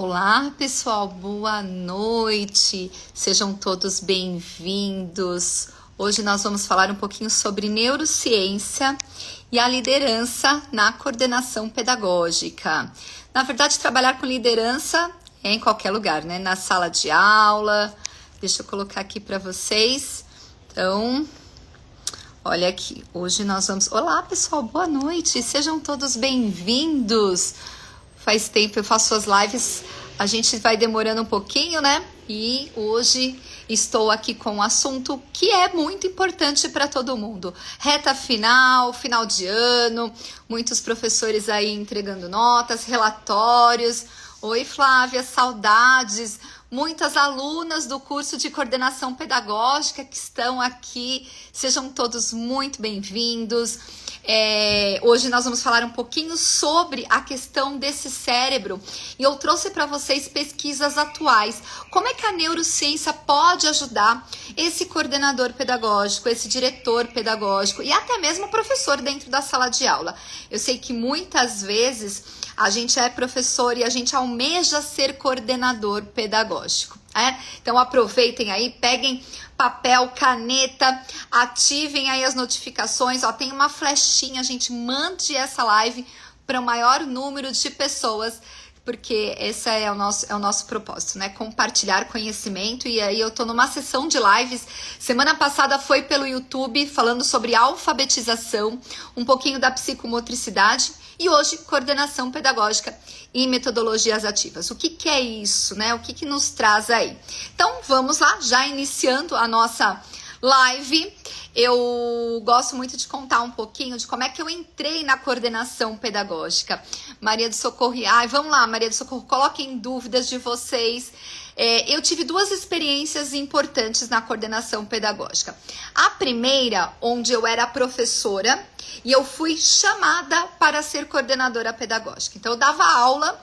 Olá, pessoal, boa noite. Sejam todos bem-vindos. Hoje nós vamos falar um pouquinho sobre neurociência e a liderança na coordenação pedagógica. Na verdade, trabalhar com liderança é em qualquer lugar, né? Na sala de aula. Deixa eu colocar aqui para vocês. Então, olha aqui. Hoje nós vamos... Olá, pessoal, boa noite. Sejam todos bem-vindos. Faz tempo eu faço as lives, a gente vai demorando um pouquinho, né? E hoje estou aqui com um assunto que é muito importante para todo mundo. Reta final, final de ano, muitos professores aí entregando notas, relatórios. Oi, Flávia, saudades. Muitas alunas do curso de coordenação pedagógica que estão aqui, sejam todos muito bem-vindos. Hoje nós vamos falar um pouquinho sobre a questão desse cérebro e eu trouxe para vocês pesquisas atuais. Como é que a neurociência pode ajudar esse coordenador pedagógico, esse diretor pedagógico e até mesmo o professor dentro da sala de aula? Eu sei que muitas vezes a gente é professor e a gente almeja ser coordenador pedagógico. Então aproveitem aí, peguem papel, caneta, ativem aí as notificações, tem uma flechinha, gente, mande essa live para o maior número de pessoas, porque esse é o nosso propósito, né? Compartilhar conhecimento. E aí eu tô numa sessão de lives, semana passada foi pelo YouTube, falando sobre alfabetização, um pouquinho da psicomotricidade, e hoje coordenação pedagógica e metodologias ativas. O que é isso, né? O que nos traz aí? Então vamos lá, já iniciando a nossa live. Eu gosto muito de contar um pouquinho de como é que eu entrei na coordenação pedagógica. Maria do Socorro, vamos lá, Maria do Socorro, coloquem dúvidas de vocês. Eu tive duas experiências importantes na coordenação pedagógica. A primeira, onde eu era professora e eu fui chamada para ser coordenadora pedagógica. Então eu dava aula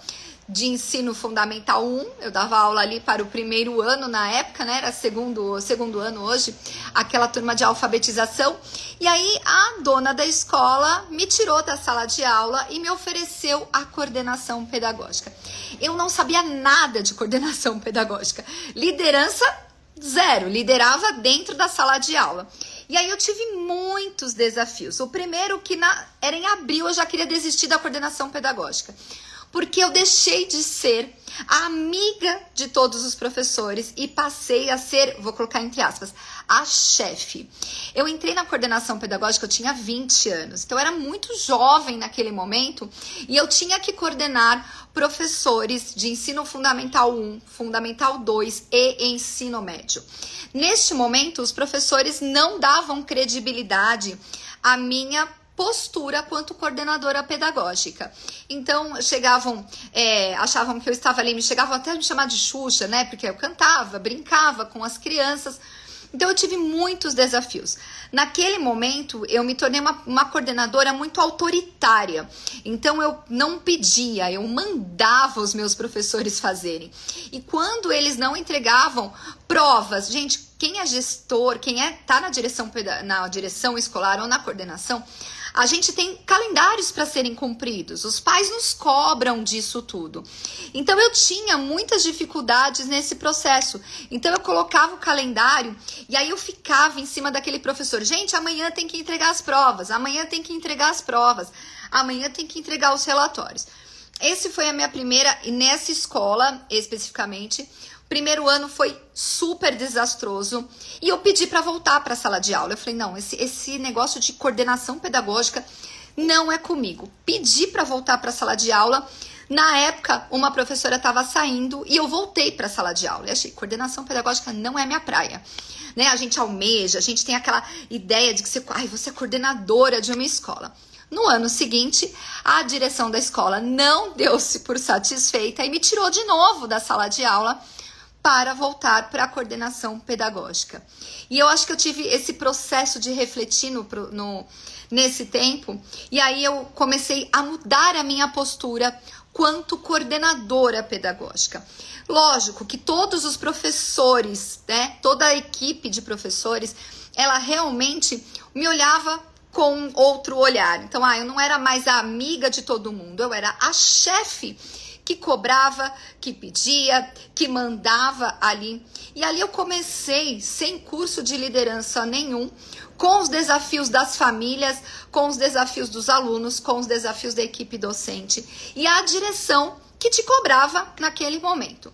de ensino fundamental 1, eu dava aula ali para o primeiro ano na época, né, era segundo ano hoje, aquela turma de alfabetização, e aí a dona da escola me tirou da sala de aula e me ofereceu a coordenação pedagógica. Eu não sabia nada de coordenação pedagógica, liderança zero, liderava dentro da sala de aula. E aí eu tive muitos desafios. O primeiro que era em abril, eu já queria desistir da coordenação pedagógica, porque eu deixei de ser a amiga de todos os professores e passei a ser, vou colocar entre aspas, a chefe. Eu entrei na coordenação pedagógica, eu tinha 20 anos, então eu era muito jovem naquele momento e eu tinha que coordenar professores de ensino fundamental 1, fundamental 2 e ensino médio. Neste momento, os professores não davam credibilidade à minha postura quanto coordenadora pedagógica. Então, chegavam, achavam que eu estava ali, chegavam até a me chamar de Xuxa, né? Porque eu cantava, brincava com as crianças. Então, eu tive muitos desafios. Naquele momento, eu me tornei uma coordenadora muito autoritária. Então, eu não pedia, eu mandava os meus professores fazerem. E quando eles não entregavam provas, gente, quem é gestor, quem tá na direção escolar ou na coordenação, a gente tem calendários para serem cumpridos. Os pais nos cobram disso tudo. Então, eu tinha muitas dificuldades nesse processo. Então, eu colocava o calendário e aí eu ficava em cima daquele professor. Gente, amanhã tem que entregar as provas. Amanhã tem que entregar as provas. Amanhã tem que entregar os relatórios. Esse foi a minha primeira, e nessa escola especificamente, primeiro ano foi super desastroso e eu pedi para voltar para a sala de aula. Eu falei, não, esse negócio de coordenação pedagógica não é comigo. Pedi para voltar para a sala de aula. Na época, uma professora estava saindo e eu voltei para a sala de aula. Eu achei, coordenação pedagógica não é minha praia. Né? A gente almeja, a gente tem aquela ideia de que você é coordenadora de uma escola. No ano seguinte, a direção da escola não deu-se por satisfeita e me tirou de novo da sala de aula para voltar para a coordenação pedagógica. E eu acho que eu tive esse processo de refletir nesse tempo, e aí eu comecei a mudar a minha postura quanto coordenadora pedagógica. Lógico que todos os professores, né, toda a equipe de professores, ela realmente me olhava com outro olhar. Então, eu não era mais a amiga de todo mundo, eu era a chefe que cobrava, que pedia, que mandava ali. E ali eu comecei sem curso de liderança nenhum, com os desafios das famílias, com os desafios dos alunos, com os desafios da equipe docente e a direção que te cobrava naquele momento.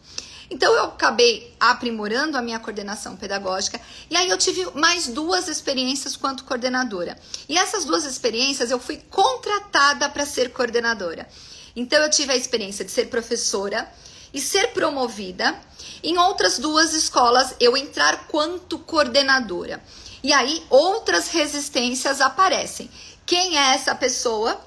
Então eu acabei aprimorando a minha coordenação pedagógica e aí eu tive mais 2 experiências quanto coordenadora. E essas 2 experiências eu fui contratada para ser coordenadora. Então eu tive a experiência de ser professora e ser promovida. Em outras 2 escolas eu entrar quanto coordenadora. E aí outras resistências aparecem. Quem é essa pessoa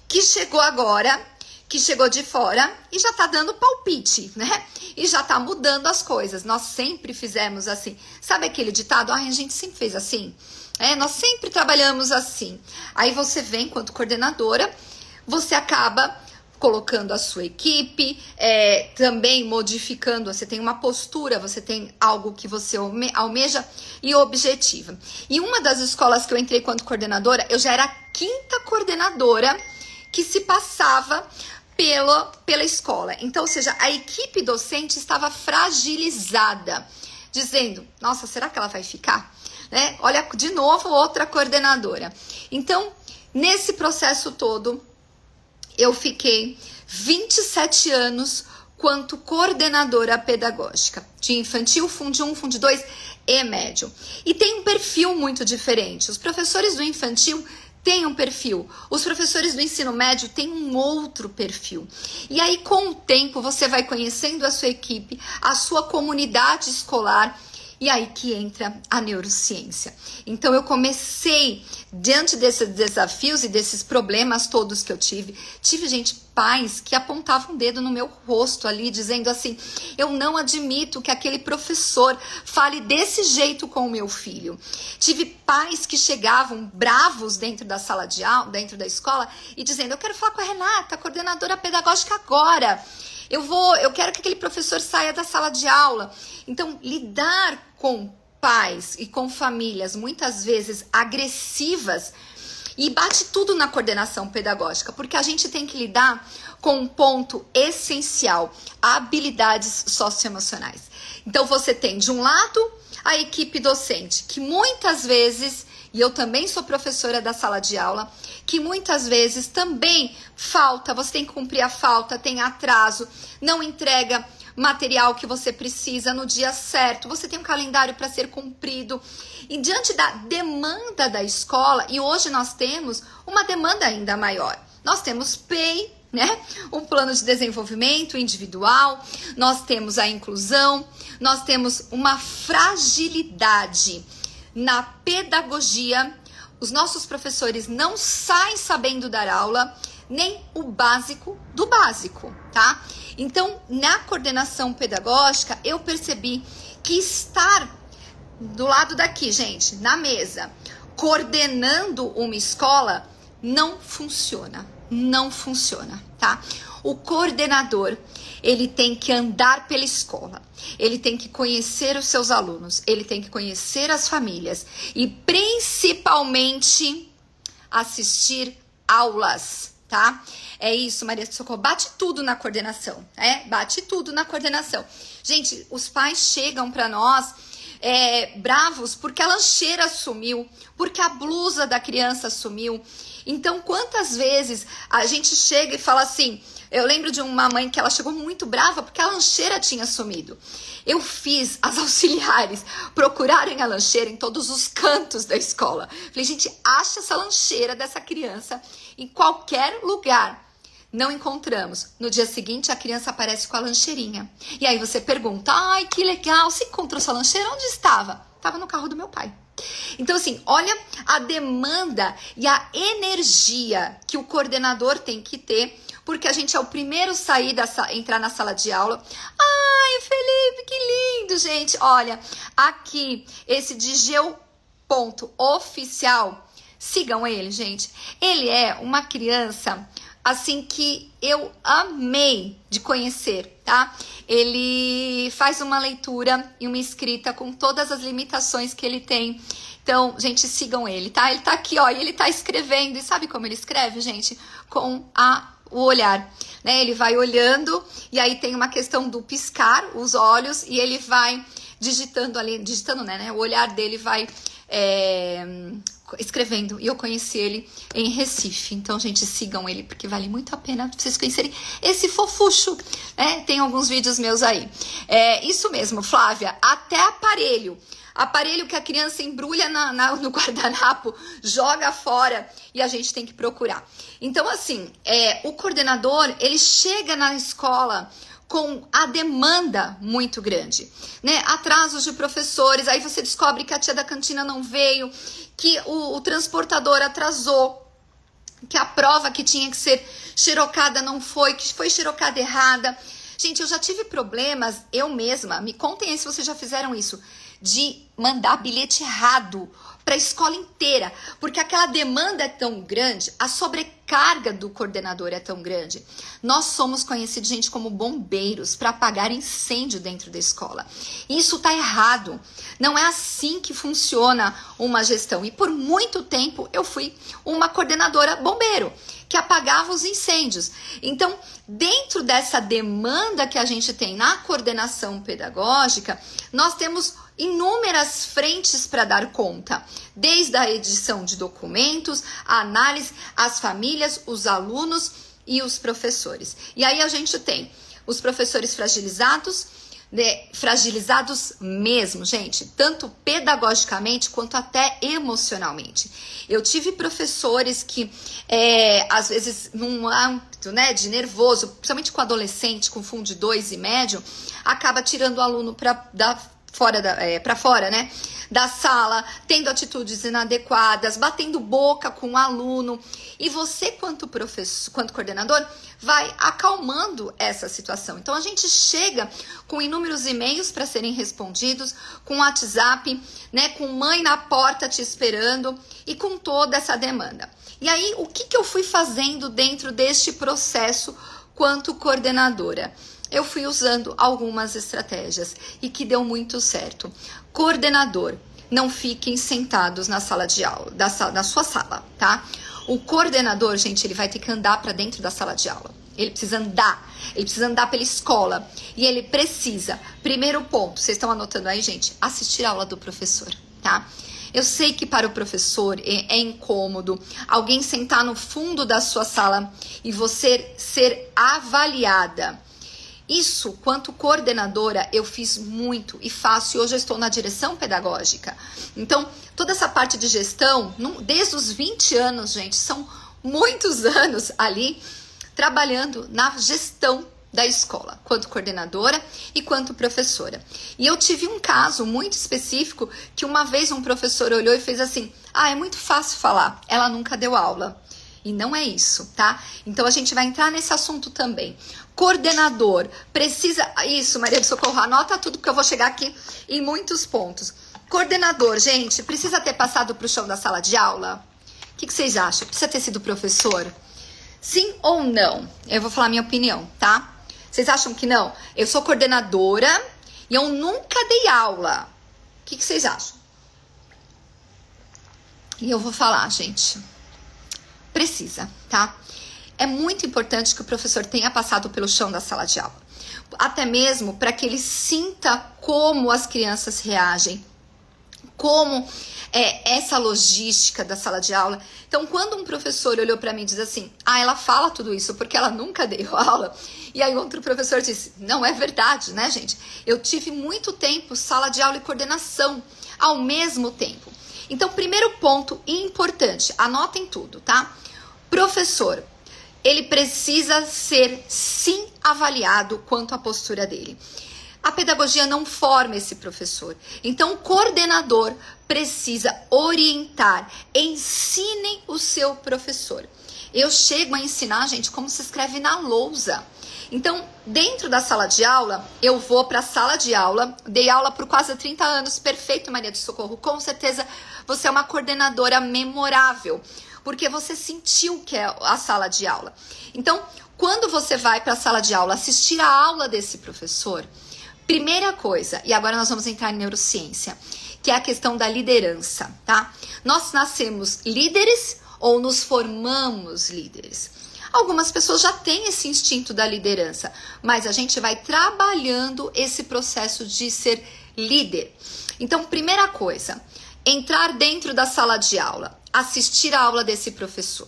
que chegou agora, que chegou de fora e já tá dando palpite, né? E já tá mudando as coisas. Nós sempre fizemos assim. Sabe aquele ditado? A gente sempre fez assim. Nós sempre trabalhamos assim. Aí você vem enquanto coordenadora, você acaba colocando a sua equipe, também modificando, você tem uma postura, você tem algo que você almeja e objetiva. E uma das escolas que eu entrei enquanto coordenadora, eu já era a 5ª coordenadora que se passava pela escola. Então, ou seja, a equipe docente estava fragilizada, dizendo, nossa, será que ela vai ficar? Né? Olha, de novo, outra coordenadora. Então, nesse processo todo, eu fiquei 27 anos quanto coordenadora pedagógica de infantil, Fundi 1, Fundi 2 e médio. E tem um perfil muito diferente. Os professores do infantil têm um perfil, os professores do ensino médio têm um outro perfil. E aí, com o tempo, você vai conhecendo a sua equipe, a sua comunidade escolar, e aí que entra a neurociência. Então eu comecei, diante desses desafios e desses problemas todos que eu tive, gente, pais que apontavam o dedo no meu rosto ali, dizendo assim, eu não admito que aquele professor fale desse jeito com o meu filho. Tive pais que chegavam bravos dentro da sala de aula, dentro da escola, e dizendo, eu quero falar com a Renata, coordenadora pedagógica agora. Eu quero que aquele professor saia da sala de aula. Então, lidar com pais e com famílias muitas vezes agressivas, e bate tudo na coordenação pedagógica, porque a gente tem que lidar com um ponto essencial, habilidades socioemocionais. Então, você tem, de um lado, a equipe docente, que muitas vezes, e eu também sou professora da sala de aula, que muitas vezes também falta, você tem que cumprir a falta, tem atraso, não entrega material que você precisa no dia certo, você tem um calendário para ser cumprido. E diante da demanda da escola, e hoje nós temos uma demanda ainda maior, nós temos PEI, né? Um plano de desenvolvimento individual, nós temos a inclusão, nós temos uma fragilidade na pedagogia. Os nossos professores não saem sabendo dar aula, nem o básico do básico, tá? Então, na coordenação pedagógica, eu percebi que estar do lado daqui, gente, na mesa, coordenando uma escola, não funciona, tá? O coordenador, ele tem que andar pela escola, ele tem que conhecer os seus alunos, ele tem que conhecer as famílias e principalmente assistir aulas, tá? É isso, Maria Socorro, bate tudo na coordenação, bate tudo na coordenação. Gente, os pais chegam para nós bravos porque a lancheira sumiu, porque a blusa da criança sumiu. Então, quantas vezes a gente chega e fala assim, eu lembro de uma mãe que ela chegou muito brava porque a lancheira tinha sumido. Eu fiz as auxiliares procurarem a lancheira em todos os cantos da escola. Falei, gente, acha essa lancheira dessa criança em qualquer lugar. Não encontramos. No dia seguinte, a criança aparece com a lancheirinha. E aí você pergunta, ai, que legal, você encontrou sua lancheira? Onde estava? Estava no carro do meu pai. Então, assim, olha a demanda e a energia que o coordenador tem que ter, porque a gente é o primeiro a entrar na sala de aula. Ai, Felipe, que lindo, gente. Olha, aqui, esse Digeu.oficial, sigam ele, gente. Ele é uma criança, assim, que eu amei de conhecer, tá? Ele faz uma leitura e uma escrita com todas as limitações que ele tem. Então, gente, sigam ele, tá? Ele tá aqui, ó, e ele tá escrevendo. E sabe como ele escreve, gente? Com a o olhar, né? Ele vai olhando e aí tem uma questão do piscar os olhos e ele vai digitando ali, né? O olhar dele vai escrevendo. E eu conheci ele em Recife. Então, gente, sigam ele porque vale muito a pena vocês conhecerem esse fofucho, né? Tem alguns vídeos meus aí. Isso mesmo, Flávia, até aparelho que a criança embrulha no guardanapo, joga fora e a gente tem que procurar. Então, assim, o coordenador, ele chega na escola com a demanda muito grande, né? Atrasos de professores, aí você descobre que a tia da cantina não veio, que o transportador atrasou, que a prova que tinha que ser xerocada não foi, que foi xerocada errada. Gente, eu já tive problemas, eu mesma, me contem aí se vocês já fizeram isso, de mandar bilhete errado para a escola inteira, porque aquela demanda é tão grande, a sobrecarga do coordenador é tão grande. Nós somos conhecidos, gente, como bombeiros para apagar incêndio dentro da escola. Isso tá errado. Não é assim que funciona uma gestão. E por muito tempo eu fui uma coordenadora bombeiro, que apagava os incêndios. Então, dentro dessa demanda que a gente tem na coordenação pedagógica, nós temos inúmeras frentes para dar conta, desde a edição de documentos, a análise, as famílias, os alunos e os professores. E aí a gente tem os professores fragilizados, fragilizados mesmo, gente, tanto pedagogicamente quanto até emocionalmente. Eu tive professores que, às vezes, num âmbito, né, de nervoso, principalmente com adolescente, com fundo 2 e médio, acaba tirando o aluno para fora, né, da sala, tendo atitudes inadequadas, batendo boca com o aluno. E você, quanto professor, quanto coordenador, vai acalmando essa situação. Então, a gente chega com inúmeros e-mails para serem respondidos, com WhatsApp, né, com mãe na porta te esperando e com toda essa demanda. E aí, o que eu fui fazendo dentro deste processo quanto coordenadora? Eu fui usando algumas estratégias e que deu muito certo. Coordenador, não fiquem sentados na sala de aula, na sua sala, tá? O coordenador, gente, ele vai ter que andar para dentro da sala de aula. Ele precisa andar pela escola. E ele precisa, primeiro ponto, vocês estão anotando aí, gente? Assistir a aula do professor, tá? Eu sei que para o professor é incômodo alguém sentar no fundo da sua sala e você ser avaliada. Isso, quanto coordenadora, eu fiz muito e faço, e hoje eu estou na direção pedagógica. Então, toda essa parte de gestão, desde os 20 anos, gente, são muitos anos ali trabalhando na gestão da escola, quanto coordenadora e quanto professora. E eu tive um caso muito específico que uma vez um professor olhou e fez assim: é muito fácil falar, ela nunca deu aula. E não é isso, tá? Então, a gente vai entrar nesse assunto também. Coordenador, precisa... Isso, Maria do Socorro, anota tudo porque eu vou chegar aqui em muitos pontos. Coordenador, gente, precisa ter passado para o chão da sala de aula? O que vocês acham? Precisa ter sido professor? Sim ou não? Eu vou falar a minha opinião, tá? Vocês acham que não? Eu sou coordenadora e eu nunca dei aula. O que vocês acham? E eu vou falar, gente... Precisa, tá? É muito importante que o professor tenha passado pelo chão da sala de aula. Até mesmo para que ele sinta como as crianças reagem, como é essa logística da sala de aula. Então, quando um professor olhou para mim e diz assim: ela fala tudo isso porque ela nunca deu aula. E aí outro professor disse: não é verdade, né, gente? Eu tive muito tempo sala de aula e coordenação ao mesmo tempo. Então, primeiro ponto importante, anotem tudo, tá? Professor, ele precisa ser sim avaliado quanto à postura dele. A pedagogia não forma esse professor. Então, o coordenador precisa orientar. Ensinem o seu professor. Eu chego a ensinar, gente, como se escreve na lousa. Então, dentro da sala de aula, eu vou para a sala de aula, dei aula por quase 30 anos, perfeito, Maria do Socorro, com certeza você é uma coordenadora memorável, porque você sentiu que é a sala de aula. Então, quando você vai para a sala de aula assistir a aula desse professor, primeira coisa, e agora nós vamos entrar em neurociência, que é a questão da liderança, tá? Nós nascemos líderes ou nos formamos líderes? Algumas pessoas já têm esse instinto da liderança, mas a gente vai trabalhando esse processo de ser líder. Então, primeira coisa, entrar dentro da sala de aula, assistir a aula desse professor.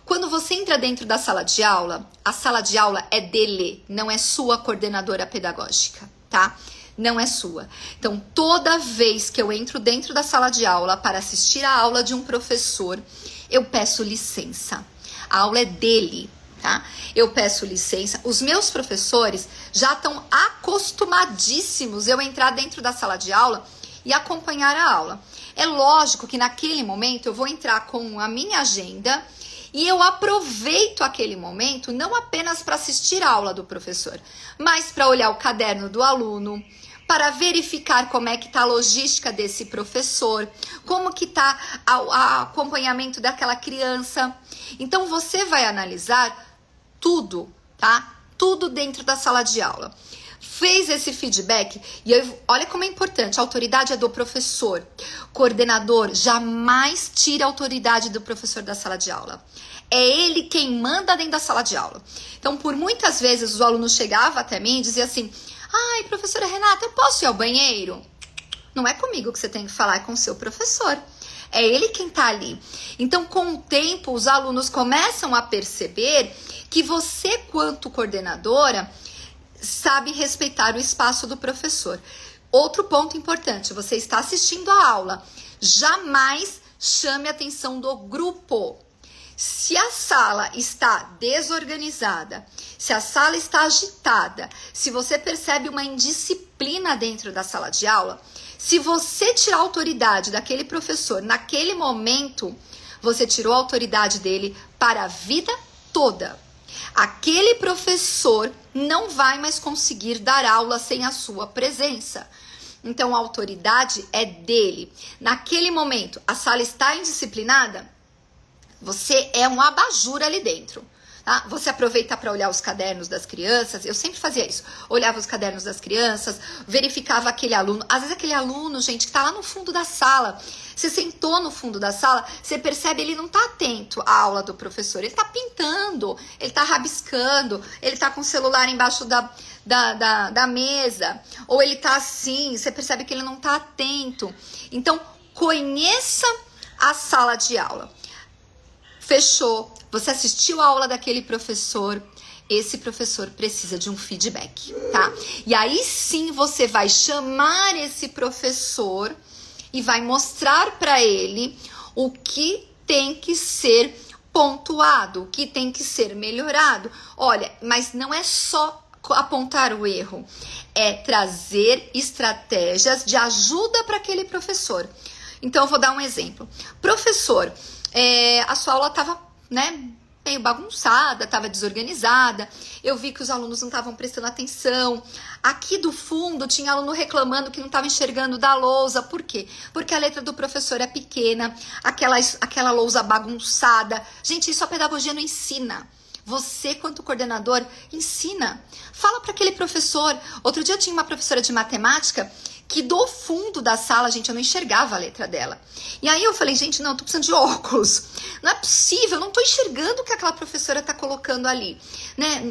Quando você entra dentro da sala de aula, a sala de aula é dele, não é sua coordenadora pedagógica, tá? Não é sua. Então, toda vez que eu entro dentro da sala de aula para assistir a aula de um professor, eu peço licença. A aula é dele, tá? Eu peço licença. Os meus professores já estão acostumadíssimos eu entrar dentro da sala de aula e acompanhar a aula. É lógico que naquele momento eu vou entrar com a minha agenda e eu aproveito aquele momento não apenas para assistir a aula do professor, mas para olhar o caderno do aluno, para verificar como é que está a logística desse professor, como que está o acompanhamento daquela criança. Então você vai analisar tudo, tá? Tudo dentro da sala de aula. Fez esse feedback e olha como é importante, a autoridade é do professor. Coordenador jamais tira a autoridade do professor da sala de aula. É ele quem manda dentro da sala de aula. Então, por muitas vezes, os alunos chegavam até mim e diziam assim: ai, professora Renata, eu posso ir ao banheiro? Não é comigo que você tem que falar, é com o seu professor. É ele quem tá ali. Então, com o tempo, os alunos começam a perceber que você, quanto coordenadora, sabe respeitar o espaço do professor. Outro ponto importante, você está assistindo a aula, jamais chame a atenção do grupo. Se a sala está desorganizada, se a sala está agitada, se você percebe uma indisciplina dentro da sala de aula, se você tirar a autoridade daquele professor naquele momento, você tirou a autoridade dele para a vida toda. Aquele professor não vai mais conseguir dar aula sem a sua presença. Então, a autoridade é dele. Naquele momento, a sala está indisciplinada? Você é um abajur ali dentro, tá? Você aproveita para olhar os cadernos das crianças. Eu sempre fazia isso. Olhava os cadernos das crianças, verificava aquele aluno. Às vezes aquele aluno, gente, que tá lá no fundo da sala. Você sentou no fundo da sala, você percebe ele não tá atento à aula do professor. Ele tá pintando, ele tá rabiscando, ele tá com o celular embaixo da mesa. Ou ele tá assim, você percebe que ele não tá atento. Então, conheça a sala de aula. Fechou, você assistiu a aula daquele professor, esse professor precisa de um feedback, tá? E aí sim você vai chamar esse professor e vai mostrar para ele o que tem que ser pontuado, o que tem que ser melhorado. Olha, mas não é só apontar o erro, é trazer estratégias de ajuda para aquele professor. Então eu vou dar um exemplo. Professor, a sua aula estava, meio bagunçada, estava desorganizada. Eu vi que os alunos não estavam prestando atenção. Aqui do fundo tinha aluno reclamando que não estava enxergando da lousa. Por quê? Porque a letra do professor é pequena, aquela lousa bagunçada. Gente, isso a pedagogia não ensina. Você, quanto coordenador, ensina. Fala para aquele professor. Outro dia tinha uma professora de matemática que do fundo da sala, gente, eu não enxergava a letra dela. E aí eu falei, gente, não, eu tô precisando de óculos. Não é possível, eu não tô enxergando o que aquela professora tá colocando ali.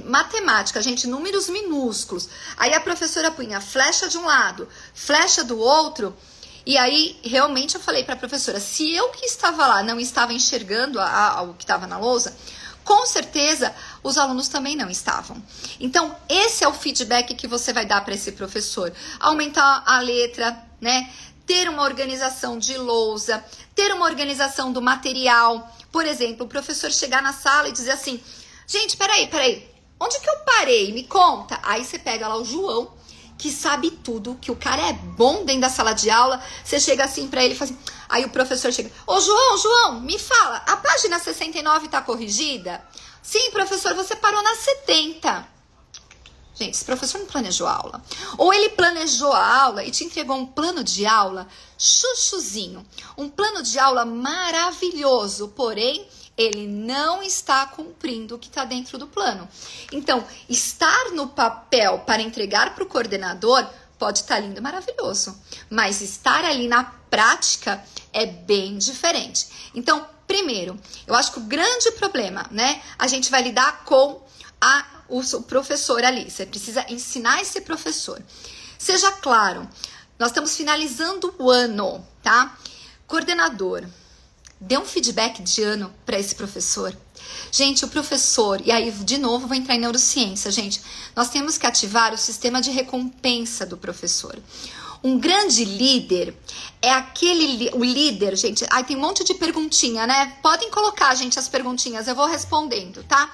Matemática, gente, números minúsculos. Aí a professora punha flecha de um lado, flecha do outro. E aí, realmente, eu falei pra professora, se eu que estava lá não estava enxergando o que estava na lousa, com certeza os alunos também não estavam. Então, esse é o feedback que você vai dar para esse professor. Aumentar a letra, ter uma organização de lousa, ter uma organização do material. Por exemplo, o professor chegar na sala e dizer assim, gente, peraí, onde que eu parei? Me conta. Aí você pega lá o João, que sabe tudo, que o cara é bom dentro da sala de aula. Você chega assim para ele e fala assim, aí o professor chega, ô João, me fala, a página 69 tá corrigida? Sim, professor, você parou na 70. Gente, esse professor não planejou a aula. Ou ele planejou a aula e te entregou um plano de aula chuchuzinho. Um plano de aula maravilhoso, porém, ele não está cumprindo o que está dentro do plano. Então, estar no papel para entregar para o coordenador pode estar lindo e maravilhoso. Mas estar ali na prática é bem diferente. Então, primeiro, eu acho que o grande problema, né, a gente vai lidar com o professor ali. Você precisa ensinar esse professor. Seja claro, nós estamos finalizando o ano, tá? Coordenador, dê um feedback de ano para esse professor. Gente, o professor, e aí de novo vou entrar em neurociência, gente. Nós temos que ativar o sistema de recompensa do professor. Um grande líder é o líder, gente. Ai, tem um monte de perguntinha, né? Podem colocar, gente, as perguntinhas, eu vou respondendo, tá?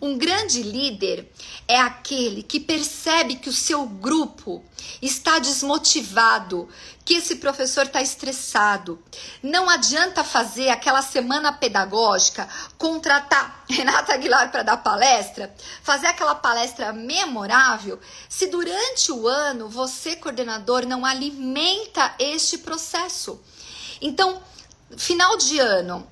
Um grande líder é aquele que percebe que o seu grupo está desmotivado, que esse professor está estressado. Não adianta fazer aquela semana pedagógica, contratar Renata Aguilar para dar palestra, fazer aquela palestra memorável, se durante o ano você, coordenador, não alimenta este processo. Então, final de ano,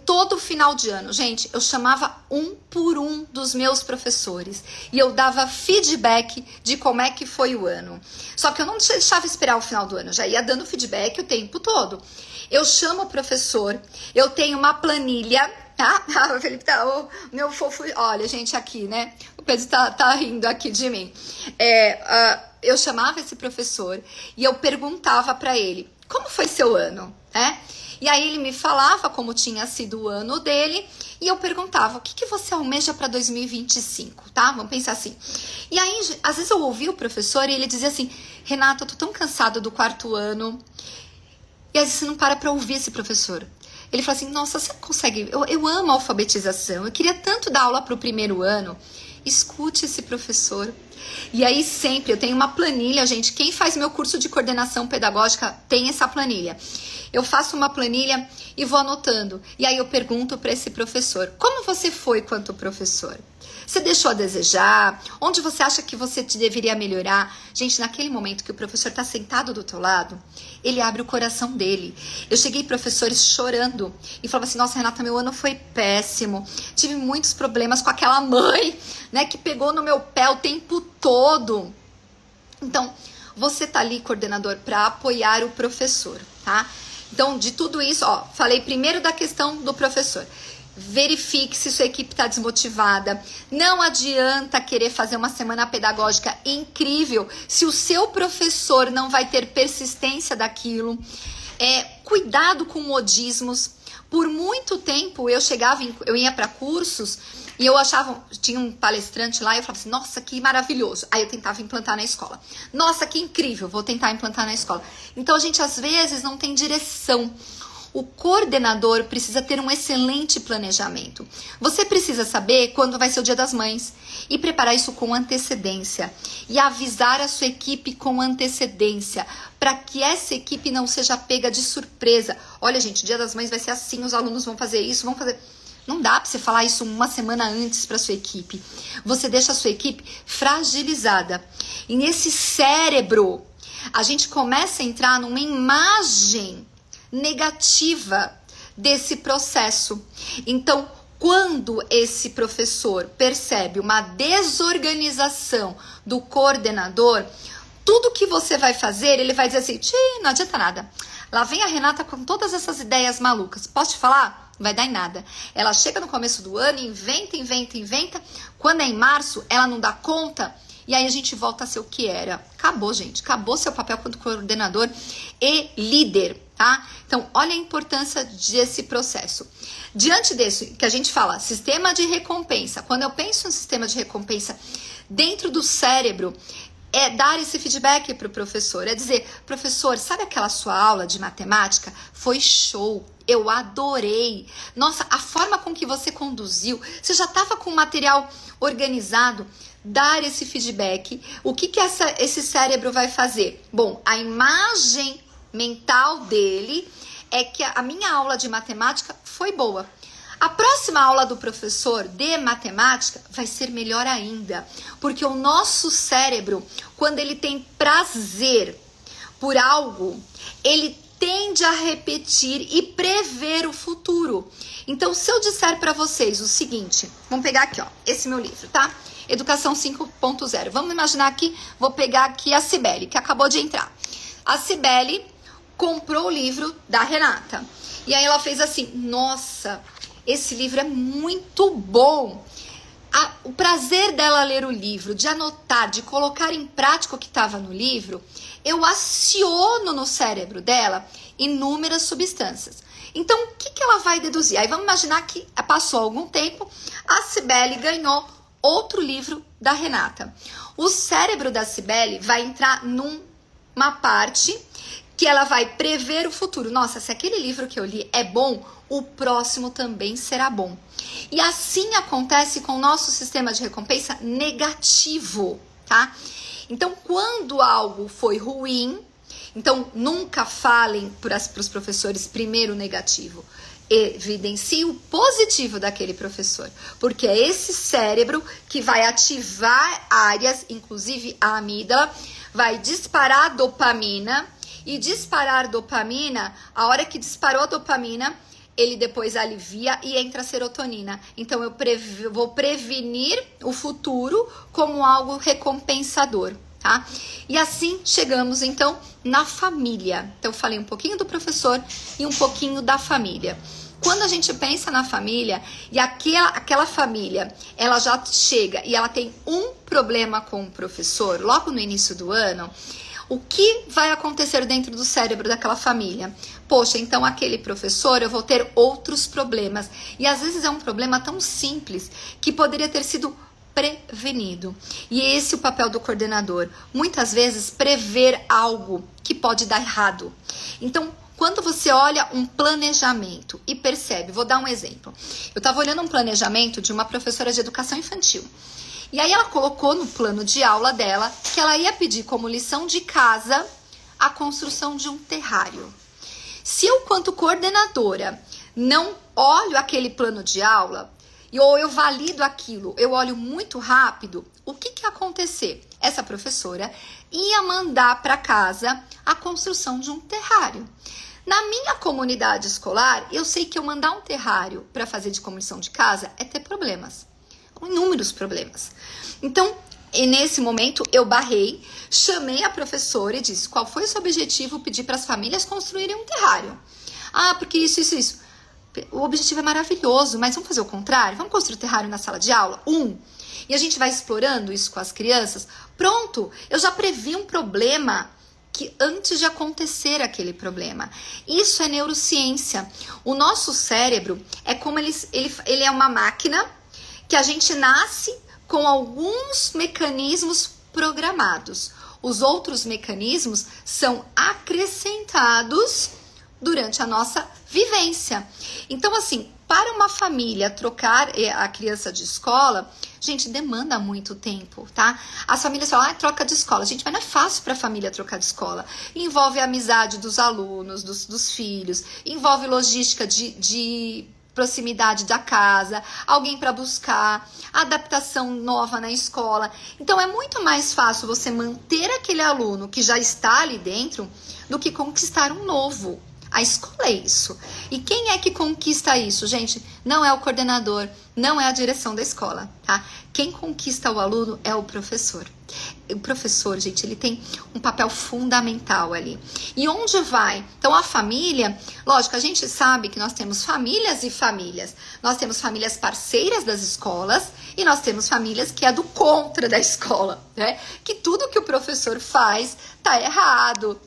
todo final de ano, gente, eu chamava um por um dos meus professores e eu dava feedback de como é que foi o ano. Só que eu não deixava esperar o final do ano, eu já ia dando feedback o tempo todo. Eu chamo o professor, eu tenho uma planilha, tá? O Felipe tá, o meu fofo, olha, gente, aqui, né? O Pedro tá rindo aqui de mim. Eu chamava esse professor e eu perguntava para ele, como foi seu ano, né? E aí ele me falava como tinha sido o ano dele e eu perguntava, o que você almeja para 2025, tá? Vamos pensar assim. E aí, às vezes eu ouvia o professor e ele dizia assim, Renata, eu tô tão cansado do quarto ano. E às vezes você não para ouvir esse professor. Ele fala assim, nossa, você consegue... Eu amo a alfabetização, eu queria tanto dar aula para o primeiro ano. Escute esse professor. E aí sempre, eu tenho uma planilha, gente, quem faz meu curso de coordenação pedagógica tem essa planilha. Eu faço uma planilha e vou anotando. E aí eu pergunto para esse professor, como você foi quanto professor? Você deixou a desejar? Onde você acha que você deveria melhorar? Gente, naquele momento que o professor está sentado do teu lado, ele abre o coração dele. Eu cheguei professores chorando e falava assim, nossa, Renata, meu ano foi péssimo. Tive muitos problemas com aquela mãe, né, que pegou no meu pé o tempo todo. Então, você tá ali, coordenador, para apoiar o professor, tá? Então, de tudo isso, ó, falei primeiro da questão do professor. Verifique se sua equipe está desmotivada. Não adianta querer fazer uma semana pedagógica incrível se o seu professor não vai ter persistência daquilo. Cuidado com modismos. Por muito tempo eu ia para cursos e eu achava, tinha um palestrante lá e eu falava assim, nossa, que maravilhoso. Aí eu tentava implantar na escola. Nossa, que incrível, vou tentar implantar na escola. Então a gente às vezes não tem direção. O coordenador precisa ter um excelente planejamento. Você precisa saber quando vai ser o Dia das Mães e preparar isso com antecedência e avisar a sua equipe com antecedência para que essa equipe não seja pega de surpresa. Olha, gente, o Dia das Mães vai ser assim, os alunos vão fazer isso, vão fazer... Não dá para você falar isso uma semana antes para sua equipe. Você deixa a sua equipe fragilizada. E nesse cérebro, a gente começa a entrar numa imagem negativa desse processo. Então, quando esse professor percebe uma desorganização do coordenador, tudo que você vai fazer, ele vai dizer assim, não adianta nada. Lá vem a Renata com todas essas ideias malucas. Posso te falar? Não vai dar em nada. Ela chega no começo do ano, inventa. Quando é em março, ela não dá conta. E aí a gente volta a ser o que era. Acabou, gente. Acabou seu papel como coordenador e líder, tá? Então, olha a importância desse processo. Diante disso, que a gente fala, sistema de recompensa. Quando eu penso em sistema de recompensa dentro do cérebro, é dar esse feedback para o professor. É dizer, professor, sabe aquela sua aula de matemática? Foi show. Eu adorei. Nossa, a forma com que você conduziu, você já estava com o material organizado. Dar esse feedback. O que esse cérebro vai fazer? Bom, a imagem mental dele é que a minha aula de matemática foi boa. A próxima aula do professor de matemática vai ser melhor ainda, porque o nosso cérebro, quando ele tem prazer por algo, ele tende a repetir e prever o futuro. Então, se eu disser para vocês o seguinte, vamos pegar aqui, ó, esse meu livro, tá? Educação 5.0. Vamos imaginar aqui, vou pegar aqui a Cibele, que acabou de entrar. A Cibele comprou o livro da Renata. E aí ela fez assim, nossa, esse livro é muito bom. O prazer dela ler o livro, de anotar, de colocar em prática o que estava no livro, eu aciono no cérebro dela inúmeras substâncias. Então, o que ela vai deduzir? Aí vamos imaginar que passou algum tempo, a Cibele ganhou outro livro da Renata. O cérebro da Cibele vai entrar numa parte que ela vai prever o futuro. Nossa, se aquele livro que eu li é bom, o próximo também será bom. E assim acontece com o nosso sistema de recompensa negativo, tá? Então, quando algo foi ruim, então nunca falem para os professores primeiro o negativo. Evidencie o positivo daquele professor, porque é esse cérebro que vai ativar áreas, inclusive a amígdala, vai disparar a dopamina, e disparar dopamina, a hora que disparou a dopamina, ele depois alivia e entra a serotonina. Então eu vou prevenir o futuro como algo recompensador, tá? E assim chegamos então na família. Então eu falei um pouquinho do professor e um pouquinho da família. Quando a gente pensa na família e aquela família, ela já chega e ela tem um problema com o professor, logo no início do ano, o que vai acontecer dentro do cérebro daquela família? Poxa, então aquele professor, eu vou ter outros problemas. E às vezes é um problema tão simples que poderia ter sido prevenido. E esse é o papel do coordenador. Muitas vezes prever algo que pode dar errado. Então, quando você olha um planejamento e percebe, vou dar um exemplo. Eu estava olhando um planejamento de uma professora de educação infantil. E aí ela colocou no plano de aula dela que ela ia pedir como lição de casa a construção de um terrário. Se eu, quanto coordenadora, não olho aquele plano de aula, ou eu valido aquilo, eu olho muito rápido, o que ia acontecer? Essa professora ia mandar para casa a construção de um terrário. Na minha comunidade escolar, eu sei que eu mandar um terrário para fazer de como lição de casa é ter problemas. Inúmeros problemas. Então, e nesse momento, eu barrei, chamei a professora e disse, qual foi o seu objetivo? Pedir para as famílias construírem um terrário. Ah, porque isso. O objetivo é maravilhoso, mas vamos fazer o contrário? Vamos construir o terrário na sala de aula? E a gente vai explorando isso com as crianças. Pronto, eu já previ um problema que antes de acontecer aquele problema. Isso é neurociência. O nosso cérebro é como ele é uma máquina que a gente nasce com alguns mecanismos programados. Os outros mecanismos são acrescentados durante a nossa vivência. Então, assim, para uma família trocar a criança de escola, gente, demanda muito tempo, tá? As famílias falam, troca de escola. Gente, mas não é fácil para a família trocar de escola. Envolve a amizade dos alunos, dos filhos, envolve logística de proximidade da casa, alguém para buscar, adaptação nova na escola. Então é muito mais fácil você manter aquele aluno que já está ali dentro do que conquistar um novo. A escola é isso. E quem é que conquista isso, gente? Não é o coordenador, não é a direção da escola, tá? Quem conquista o aluno é o professor. O professor, gente, ele tem um papel fundamental ali. E onde vai? Então, a família, lógico, a gente sabe que nós temos famílias e famílias. Nós temos famílias parceiras das escolas e nós temos famílias que é do contra da escola, né? Que tudo que o professor faz tá errado.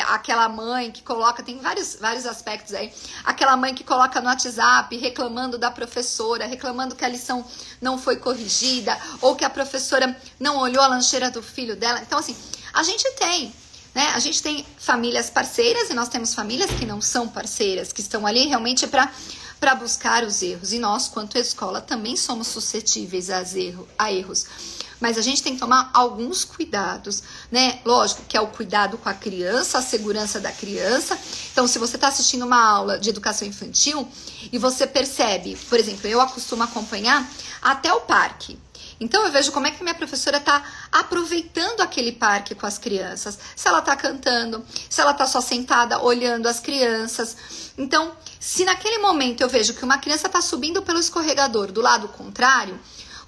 Aquela mãe que coloca, tem vários aspectos aí. Aquela mãe que coloca no WhatsApp reclamando da professora, reclamando que a lição não foi corrigida ou que a professora não olhou a lancheira do filho dela. Então, assim, a gente tem, né? A gente tem famílias parceiras e nós temos famílias que não são parceiras, que estão ali realmente para buscar os erros. E nós, quanto escola, também somos suscetíveis a erros. Mas a gente tem que tomar alguns cuidados, né? Lógico que é o cuidado com a criança, a segurança da criança. Então, se você está assistindo uma aula de educação infantil e você percebe, por exemplo, eu costumo acompanhar até o parque. Então, eu vejo como é que minha professora está aproveitando aquele parque com as crianças. Se ela está cantando, se ela está só sentada olhando as crianças. Então, se naquele momento eu vejo que uma criança está subindo pelo escorregador do lado contrário,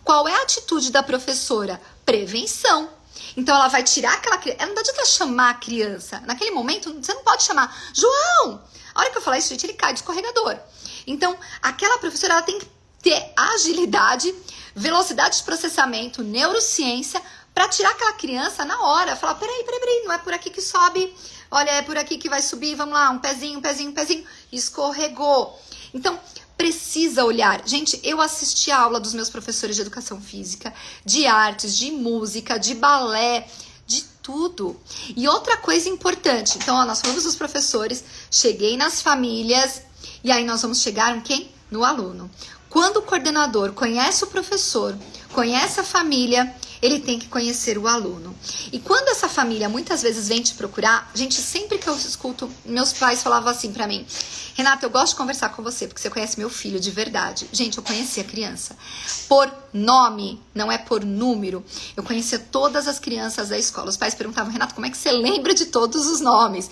qual é a atitude da professora? Prevenção. Então, ela vai tirar aquela criança. Não adianta chamar a criança. Naquele momento, você não pode chamar, João, A hora que eu falar isso, gente, ele cai do escorregador. Então, aquela professora, ela tem que ter agilidade, velocidade de processamento, neurociência, para tirar aquela criança na hora. Falar, peraí, não é por aqui que sobe. Olha, é por aqui que vai subir, vamos lá, um pezinho. Escorregou. Então, precisa olhar. Gente, eu assisti a aula dos meus professores de educação física, de artes, de música, de balé, de tudo. E outra coisa importante, então, ó, nós falamos dos professores, cheguei nas famílias, e aí nós vamos chegar em quem? No aluno. Quando o coordenador conhece o professor, conhece a família, ele tem que conhecer o aluno. E quando essa família muitas vezes vem te procurar, gente, sempre que eu escuto, meus pais falavam assim pra mim, Renata, eu gosto de conversar com você, porque você conhece meu filho de verdade. Gente, eu conheci a criança por nome, não é por número. Eu conhecia todas as crianças da escola. Os pais perguntavam, Renata, como é que você lembra de todos os nomes?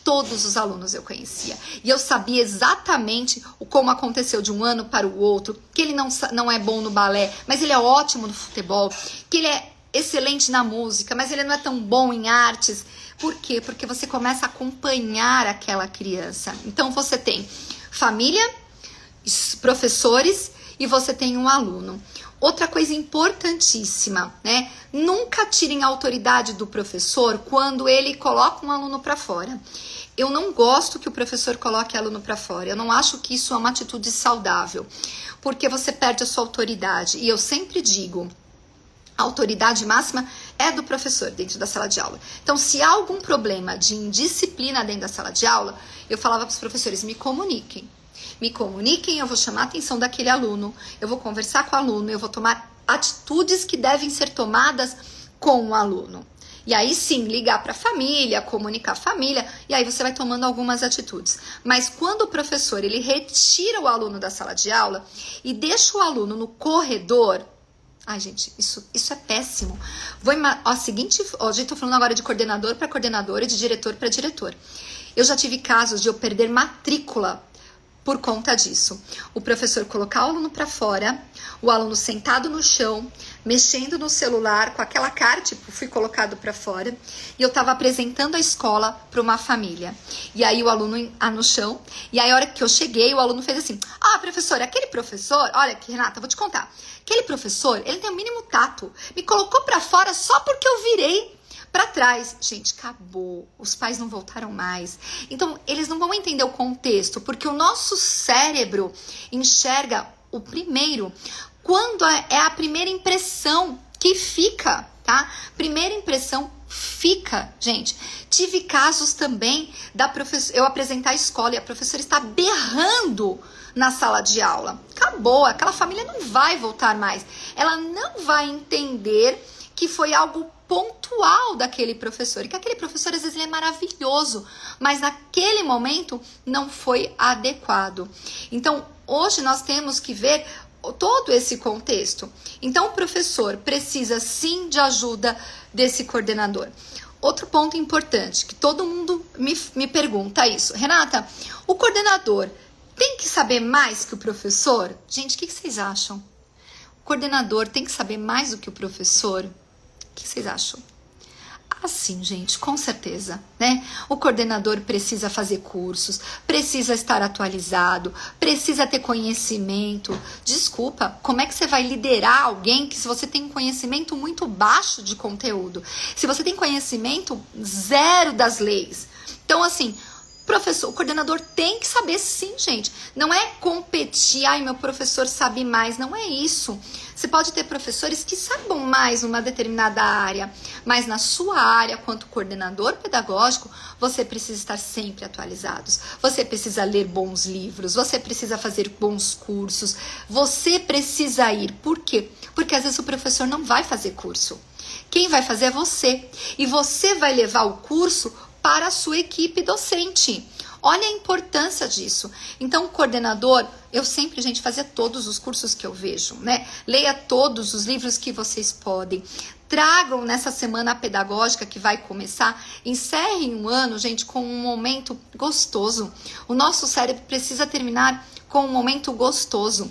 Todos os alunos eu conhecia. E eu sabia exatamente como aconteceu de um ano para o outro, que ele não é bom no balé, mas ele é ótimo no futebol, que ele é excelente na música, mas ele não é tão bom em artes. Por quê? Porque você começa a acompanhar aquela criança. Então você tem família, professores e você tem um aluno. Outra coisa importantíssima, né? Nunca tirem a autoridade do professor quando ele coloca um aluno para fora. Eu não gosto que o professor coloque aluno para fora. Eu não acho que isso é uma atitude saudável, porque você perde a sua autoridade. E eu sempre digo, a autoridade máxima é do professor dentro da sala de aula. Então, se há algum problema de indisciplina dentro da sala de aula, eu falava para os professores, me comuniquem, eu vou chamar a atenção daquele aluno, eu vou conversar com o aluno, eu vou tomar atitudes que devem ser tomadas com o aluno. E aí sim, ligar para a família, comunicar a família, e aí você vai tomando algumas atitudes. Mas quando o professor, ele retira o aluno da sala de aula e deixa o aluno no corredor, ai, gente, isso é péssimo. Gente, tô falando agora de coordenador para coordenadora e de diretor para diretor. Eu já tive casos de eu perder matrícula por conta disso. O professor colocar o aluno para fora, o aluno sentado no chão, mexendo no celular, com aquela cara, tipo, fui colocado para fora, e eu tava apresentando a escola para uma família. E aí o aluno no chão, e aí a hora que eu cheguei, o aluno fez assim, professora, aquele professor, olha aqui, Renata, vou te contar, aquele professor, ele tem o mínimo tato, me colocou para fora só porque eu virei para trás. Gente, acabou. Os pais não voltaram mais. Então, eles não vão entender o contexto, porque o nosso cérebro enxerga o primeiro. Quando é a primeira impressão que fica, tá? Primeira impressão fica, gente. Tive casos também da professora, eu apresentar a escola e a professora está berrando na sala de aula. Acabou, aquela família não vai voltar mais. Ela não vai entender que foi algo pontual daquele professor, e que aquele professor às vezes ele é maravilhoso, mas naquele momento não foi adequado. Então, hoje nós temos que ver todo esse contexto. Então, o professor precisa sim de ajuda desse coordenador. Outro ponto importante, que todo mundo me pergunta isso. Renata, o coordenador tem que saber mais que o professor? Gente, o que vocês acham? O coordenador tem que saber mais do que o professor? O que vocês acham? Sim, gente, com certeza, né? O coordenador precisa fazer cursos, precisa estar atualizado, precisa ter conhecimento. Desculpa, como é que você vai liderar alguém que se você tem um conhecimento muito baixo de conteúdo? Se você tem conhecimento zero das leis. Então, assim, professor, o coordenador tem que saber sim, gente. Não é competir, meu professor sabe mais, não é isso. Você pode ter professores que saibam mais numa determinada área, mas na sua área, quanto coordenador pedagógico, você precisa estar sempre atualizados. Você precisa ler bons livros, você precisa fazer bons cursos, você precisa ir. Por quê? Porque às vezes o professor não vai fazer curso. Quem vai fazer é você. E você vai levar o curso para a sua equipe docente. Olha a importância disso. Então, o coordenador, eu sempre, gente, fazia todos os cursos que eu vejo, né? Leia todos os livros que vocês podem. Tragam nessa semana pedagógica que vai começar. Encerrem um ano, gente, com um momento gostoso. O nosso cérebro precisa terminar com um momento gostoso.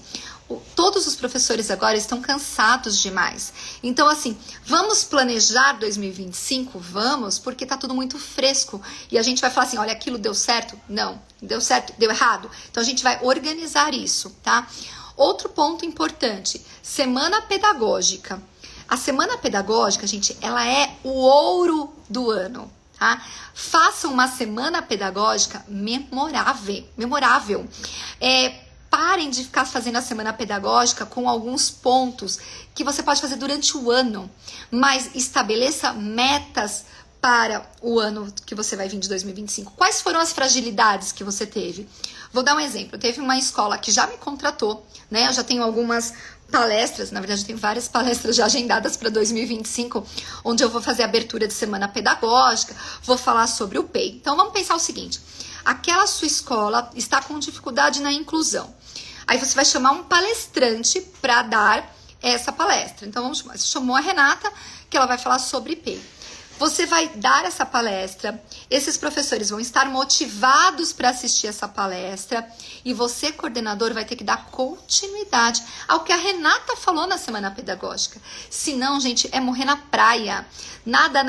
Todos os professores agora estão cansados demais. Então, assim, vamos planejar 2025? Vamos, porque tá tudo muito fresco. E a gente vai falar assim, olha, aquilo deu certo? Não. Deu certo? Deu errado? Então, a gente vai organizar isso, tá? Outro ponto importante, semana pedagógica. A semana pedagógica, gente, ela é o ouro do ano, tá? Faça uma semana pedagógica memorável. Parem de ficar fazendo a semana pedagógica com alguns pontos que você pode fazer durante o ano, mas estabeleça metas para o ano que você vai vir de 2025. Quais foram as fragilidades que você teve? Vou dar um exemplo. Teve uma escola que já me contratou, né? Eu já tenho algumas palestras, na verdade eu tenho várias palestras já agendadas para 2025, onde eu vou fazer abertura de semana pedagógica, vou falar sobre o PEI. Então vamos pensar o seguinte, aquela sua escola está com dificuldade na inclusão. Aí você vai chamar um palestrante para dar essa palestra. Então vamos chamar, você chamou a Renata, que ela vai falar sobre PEI. Você vai dar essa palestra, esses professores vão estar motivados para assistir essa palestra e você, coordenador, vai ter que dar continuidade ao que a Renata falou na semana pedagógica. Senão, gente, é morrer na praia. Nada,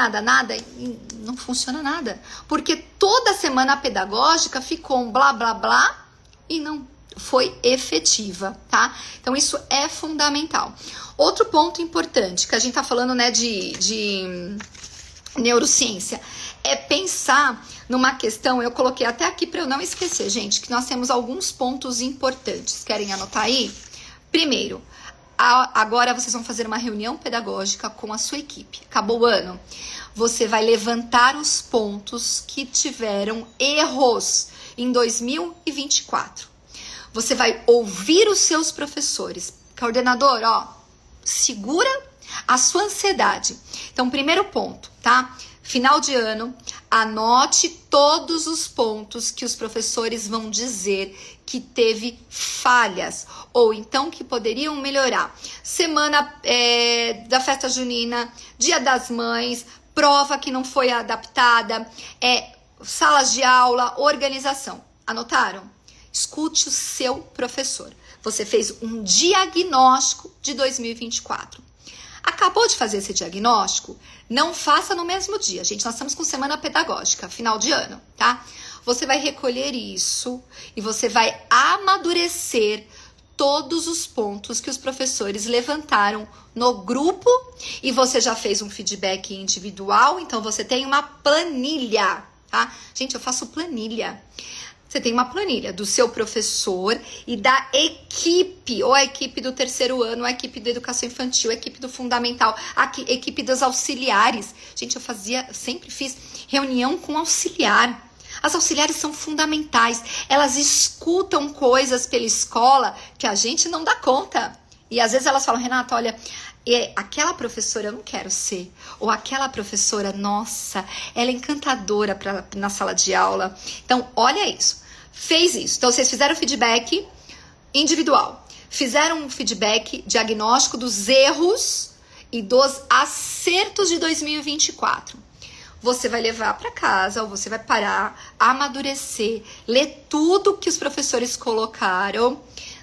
não funciona nada. Porque toda semana pedagógica ficou um blá, blá, blá e não foi efetiva, tá? Então, isso é fundamental. Outro ponto importante, que a gente tá falando, né, de neurociência, é pensar numa questão, eu coloquei até aqui para eu não esquecer, gente, que nós temos alguns pontos importantes. Querem anotar aí? Primeiro, agora vocês vão fazer uma reunião pedagógica com a sua equipe. Acabou o ano. Você vai levantar os pontos que tiveram erros em 2024. Você vai ouvir os seus professores. Coordenador, segura a sua ansiedade. Então, primeiro ponto, tá? Final de ano, anote todos os pontos que os professores vão dizer que teve falhas ou então que poderiam melhorar. Semana da festa junina, Dia das Mães, prova que não foi adaptada, salas de aula, organização. Anotaram? Escute o seu professor. Você fez um diagnóstico de 2024. Acabou de fazer esse diagnóstico? Não faça no mesmo dia. Gente, nós estamos com semana pedagógica, final de ano, tá? Você vai recolher isso e você vai amadurecer todos os pontos que os professores levantaram no grupo e você já fez um feedback individual, então você tem uma planilha, tá? Gente, eu faço planilha. Você tem uma planilha do seu professor e da equipe, ou a equipe do terceiro ano, a equipe da educação infantil, a equipe do fundamental, a equipe dos auxiliares. Gente, eu sempre fiz reunião com auxiliar. As auxiliares são fundamentais. Elas escutam coisas pela escola que a gente não dá conta. E às vezes elas falam, Renata, olha, aquela professora eu não quero ser. Ou aquela professora, nossa, ela é encantadora na sala de aula. Então, olha isso. Fez isso. Então, vocês fizeram feedback individual. Fizeram um feedback diagnóstico dos erros e dos acertos de 2024. Você vai levar para casa, ou você vai parar, amadurecer, ler tudo que os professores colocaram.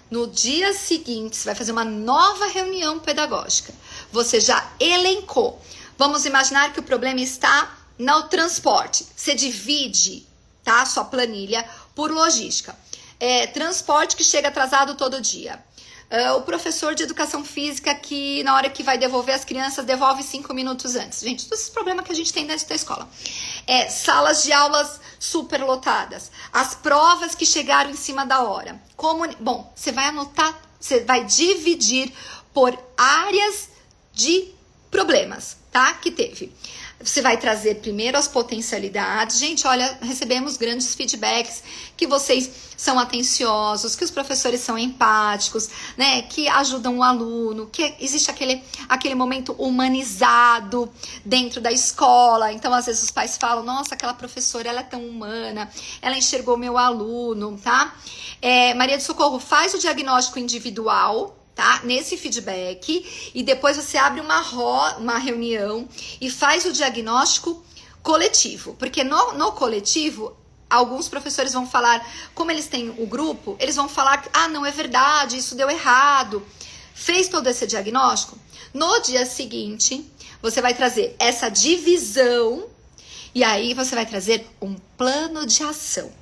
No dia seguinte, você vai fazer uma nova reunião pedagógica. Você já elencou. Vamos imaginar que o problema está no transporte. Você divide, tá, sua planilha por logística. Transporte que chega atrasado todo dia. O professor de educação física que na hora que vai devolver as crianças, devolve 5 minutos antes. Gente, todos esses problemas que a gente tem dentro da escola. Salas de aulas superlotadas. As provas que chegaram em cima da hora. Bom, você vai anotar, você vai dividir por áreas de problemas, tá? Que teve. Você vai trazer primeiro as potencialidades. Gente, olha, recebemos grandes feedbacks que vocês são atenciosos, que os professores são empáticos, né? Que ajudam o aluno, que existe aquele momento humanizado dentro da escola. Então, às vezes os pais falam, nossa, aquela professora, ela é tão humana, ela enxergou meu aluno, tá? Maria de Socorro, faz o diagnóstico individual, tá? Nesse feedback, e depois você abre uma reunião e faz o diagnóstico coletivo, porque no coletivo alguns professores vão falar, como eles têm o grupo, eles vão falar, ah, não é verdade, isso deu errado. Fez todo esse diagnóstico? No dia seguinte, você vai trazer essa divisão e aí você vai trazer um plano de ação.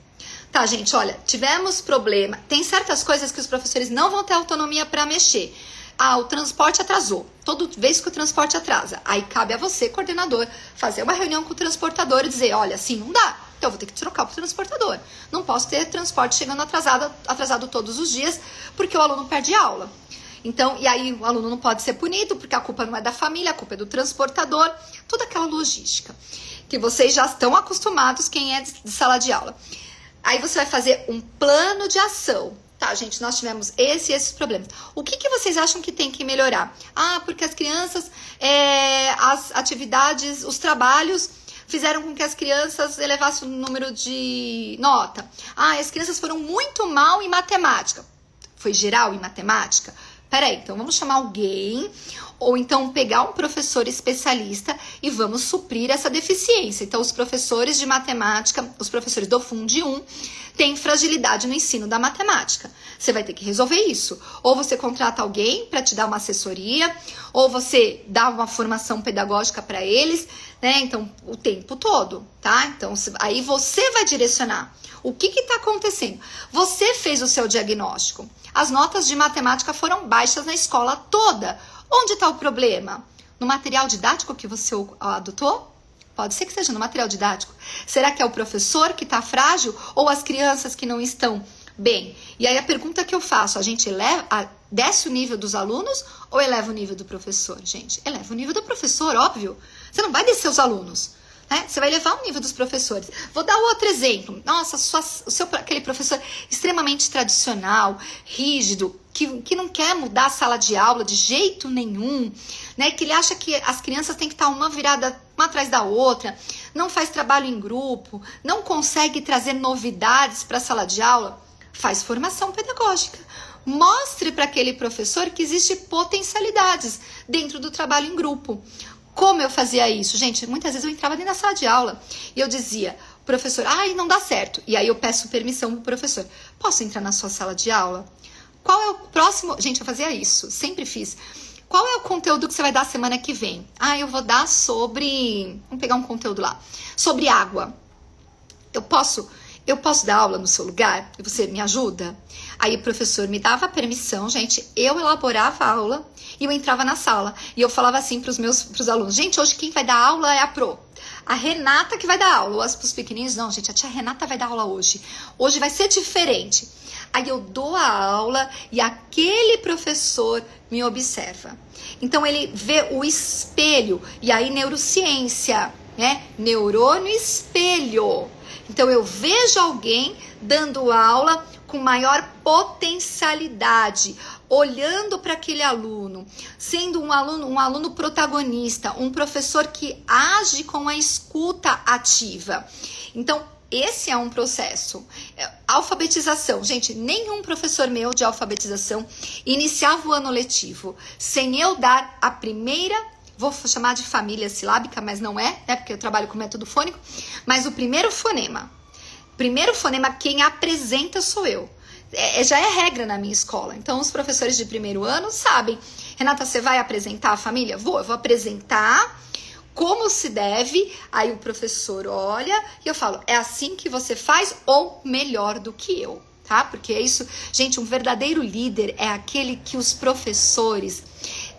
Tá, gente, olha, tivemos problema. Tem certas coisas que os professores não vão ter autonomia para mexer. Ah, o transporte atrasou. Toda vez que o transporte atrasa, aí cabe a você, coordenador, fazer uma reunião com o transportador e dizer, olha, assim não dá. Então eu vou ter que trocar o transportador. Não posso ter transporte chegando atrasado todos os dias, porque o aluno perde aula. Então, e aí o aluno não pode ser punido, porque a culpa não é da família, a culpa é do transportador. Toda aquela logística que vocês já estão acostumados, quem é de sala de aula. Aí você vai fazer um plano de ação. Tá, gente, nós tivemos esses problemas. O que vocês acham que tem que melhorar? Ah, porque as crianças, as atividades, os trabalhos fizeram com que as crianças elevassem o número de nota. Ah, as crianças foram muito mal em matemática. Foi geral em matemática? Peraí, então vamos chamar alguém, ou então pegar um professor especialista e vamos suprir essa deficiência. Então, os professores de matemática, os professores do Fundi 1, têm fragilidade no ensino da matemática. Você vai ter que resolver isso. Ou você contrata alguém para te dar uma assessoria, ou você dá uma formação pedagógica para eles, né? Então, o tempo todo, tá? Então, aí você vai direcionar. O que está acontecendo? Você fez o seu diagnóstico. As notas de matemática foram baixas na escola toda. Onde está o problema? No material didático que você adotou? Pode ser que seja no material didático. Será que é o professor que está frágil ou as crianças que não estão bem? E aí a pergunta que eu faço, a gente desce o nível dos alunos ou eleva o nível do professor? Gente, eleva o nível do professor, óbvio. Você não vai descer os alunos. Você vai levar o nível dos professores. Vou dar outro exemplo. Nossa, aquele professor extremamente tradicional, rígido, que não quer mudar a sala de aula de jeito nenhum, né? Que ele acha que as crianças têm que estar uma virada uma atrás da outra, não faz trabalho em grupo, não consegue trazer novidades para a sala de aula. Faz formação pedagógica. Mostre para aquele professor que existe potencialidades dentro do trabalho em grupo. Como eu fazia isso? Gente, muitas vezes eu entrava dentro da sala de aula e eu dizia, professor, ai, não dá certo. E aí eu peço permissão pro professor. Posso entrar na sua sala de aula? Qual é o próximo... Gente, eu fazia isso, sempre fiz. Qual é o conteúdo que você vai dar semana que vem? Ah, eu vou dar sobre... Vamos pegar um conteúdo lá. Sobre água. Eu posso dar aula no seu lugar? E você me ajuda? Aí o professor me dava permissão, gente, eu elaborava a aula e eu entrava na sala. E eu falava assim pros alunos, gente, hoje quem vai dar aula é a Pro. A Renata que vai dar aula. Ou pros pequeninos, não, gente, a tia Renata vai dar aula hoje. Hoje vai ser diferente. Aí eu dou a aula e aquele professor me observa. Então ele vê o espelho. E aí neurociência, né? Neurônio espelho. Então eu vejo alguém dando aula com maior potencialidade, olhando para aquele aluno, sendo um aluno protagonista, um professor que age com a escuta ativa. Então, esse é um processo. Alfabetização. Gente, nenhum professor meu de alfabetização iniciava o ano letivo sem eu dar a primeira, vou chamar de família silábica, mas não é, né? Porque eu trabalho com método fônico, mas o primeiro fonema. Primeiro fonema, quem apresenta sou eu. Já é regra na minha escola. Então, os professores de primeiro ano sabem. Renata, você vai apresentar a família? Eu vou apresentar como se deve. Aí o professor olha e eu falo, é assim que você faz ou melhor do que eu, tá? Porque é isso, gente, um verdadeiro líder é aquele que os professores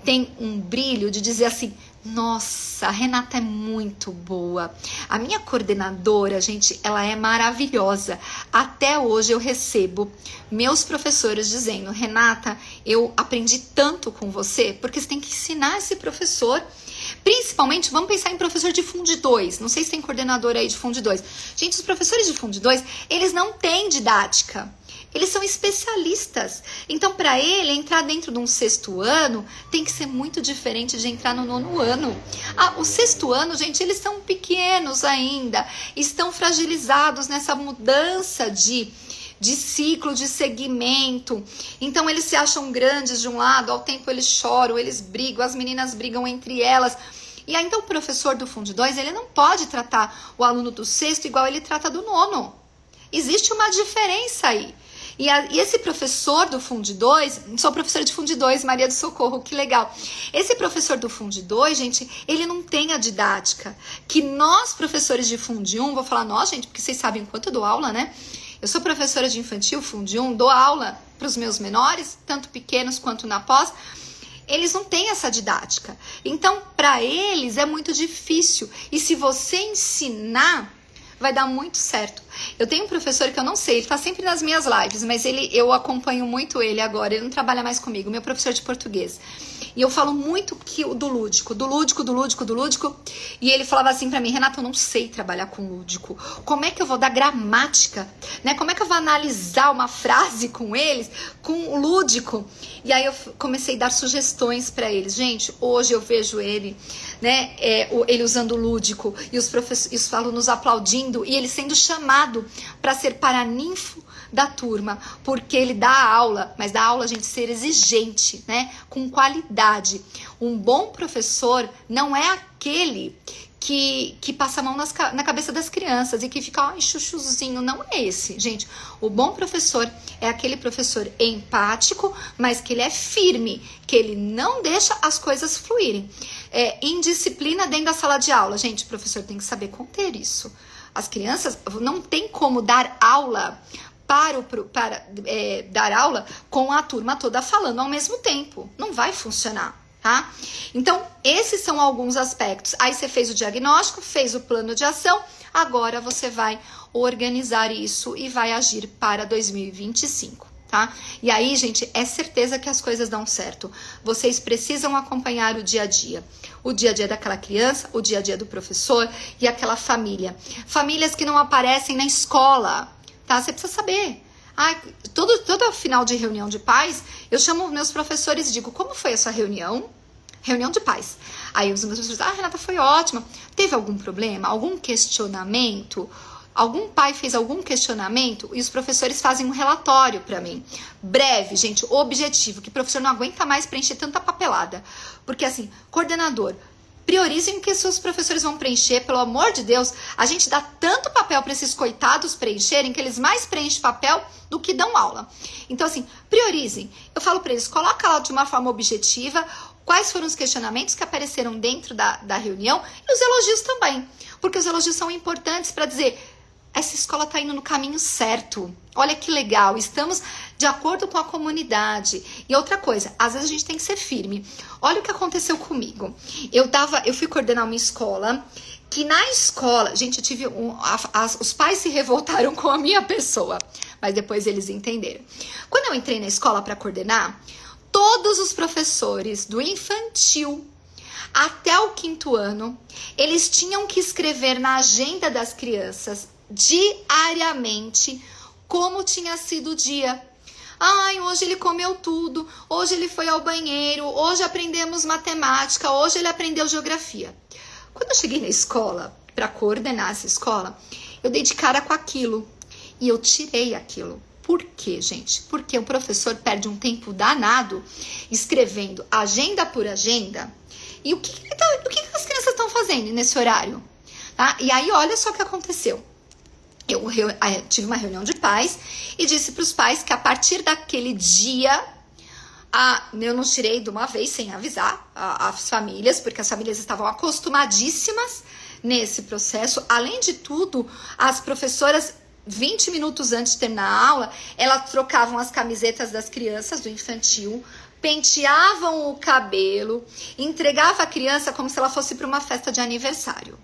têm um brilho de dizer assim, nossa, a Renata é muito boa. A minha coordenadora, gente, ela é maravilhosa. Até hoje eu recebo meus professores dizendo, Renata, eu aprendi tanto com você, porque você tem que ensinar esse professor. Principalmente, vamos pensar em professor de Fundi 2. Não sei se tem coordenador aí de Fundi 2. Gente, os professores de Fundi 2, eles não têm didática. Eles são especialistas. Então, para ele entrar dentro de um sexto ano, tem que ser muito diferente de entrar no nono ano. O sexto ano, gente, eles são pequenos ainda. Estão fragilizados nessa mudança de ciclo, de segmento. Então, eles se acham grandes de um lado, ao tempo eles choram, eles brigam, as meninas brigam entre elas. E aí, então, o professor do Fundi 2, ele não pode tratar o aluno do sexto igual ele trata do nono. Existe uma diferença aí. E esse professor do Fundi 2, sou professora de Fundi 2, Maria do Socorro, que legal. Esse professor do Fundi 2, gente, ele não tem a didática que nós, professores de Fundi 1, vou falar nós, gente, porque vocês sabem quanto eu dou aula, né? Eu sou professora de infantil, Fundi 1, dou aula para os meus menores, tanto pequenos quanto na pós. Eles não têm essa didática. Então, para eles é muito difícil. E se você ensinar, vai dar muito certo. Eu tenho um professor que eu não sei, ele tá sempre nas minhas lives, mas eu acompanho muito ele agora, ele não trabalha mais comigo, meu professor de português. E eu falo muito do lúdico, e ele falava assim pra mim, Renata, eu não sei trabalhar com lúdico. Como é que eu vou dar gramática, né? Como é que eu vou analisar uma frase com eles, com o lúdico? E aí eu comecei a dar sugestões pra eles. Gente, hoje eu vejo ele, né, ele usando o lúdico, e os alunos aplaudindo, e ele sendo chamado para ser paraninfo da turma, porque ele dá aula, mas dá aula a gente ser exigente, né, com qualidade. Um bom professor não é aquele que passa a mão na cabeça das crianças e que fica, ai, chuchuzinho, não é esse, gente. O bom professor é aquele professor empático, mas que ele é firme, que ele não deixa as coisas fluírem. Indisciplina dentro da sala de aula, gente, o professor tem que saber conter isso. As crianças não tem como dar aula dar aula com a turma toda falando ao mesmo tempo. Não vai funcionar, tá? Então, esses são alguns aspectos. Aí você fez o diagnóstico, fez o plano de ação, agora você vai organizar isso e vai agir para 2025, tá? E aí, gente, é certeza que as coisas dão certo. Vocês precisam acompanhar o dia a dia. O dia a dia daquela criança, o dia a dia do professor e aquela família. Famílias que não aparecem na escola, tá? Você precisa saber. Todo final de reunião de pais, eu chamo meus professores e digo, como foi a sua reunião? Reunião de pais. Aí os meus professores, Renata, foi ótima. Teve algum problema? Algum questionamento? Algum pai fez algum questionamento? E os professores fazem um relatório para mim. Breve, gente, objetivo, que o professor não aguenta mais preencher tanta papelada. Porque assim, coordenador, priorizem o que seus professores vão preencher, pelo amor de Deus. A gente dá tanto papel para esses coitados preencherem, que eles mais preenchem papel do que dão aula. Então assim, priorizem. Eu falo para eles, coloca lá de uma forma objetiva quais foram os questionamentos que apareceram dentro da reunião e os elogios também. Porque os elogios são importantes para dizer, essa escola está indo no caminho certo. Olha que legal, estamos de acordo com a comunidade. E outra coisa, às vezes a gente tem que ser firme. Olha o que aconteceu comigo. Eu fui coordenar uma escola, que na escola, gente, eu tive os pais se revoltaram com a minha pessoa, mas depois eles entenderam. Quando eu entrei na escola para coordenar, todos os professores do infantil até o 5º ano, eles tinham que escrever na agenda das crianças diariamente como tinha sido o dia. Ai, hoje ele comeu tudo, hoje ele foi ao banheiro, hoje aprendemos matemática, hoje ele aprendeu geografia. Quando eu cheguei na escola, para coordenar essa escola, eu dei de cara com aquilo e eu tirei aquilo. Por quê, gente? Porque o professor perde um tempo danado escrevendo agenda por agenda. E o que as crianças estão fazendo nesse horário? Tá? E aí, olha só o que aconteceu. Eu tive uma reunião de pais e disse para os pais que a partir daquele dia, eu não tirei de uma vez sem avisar as famílias, porque as famílias estavam acostumadíssimas nesse processo. Além de tudo, as professoras, 20 minutos antes de terminar a aula, elas trocavam as camisetas das crianças do infantil, penteavam o cabelo, entregavam a criança como se ela fosse para uma festa de aniversário.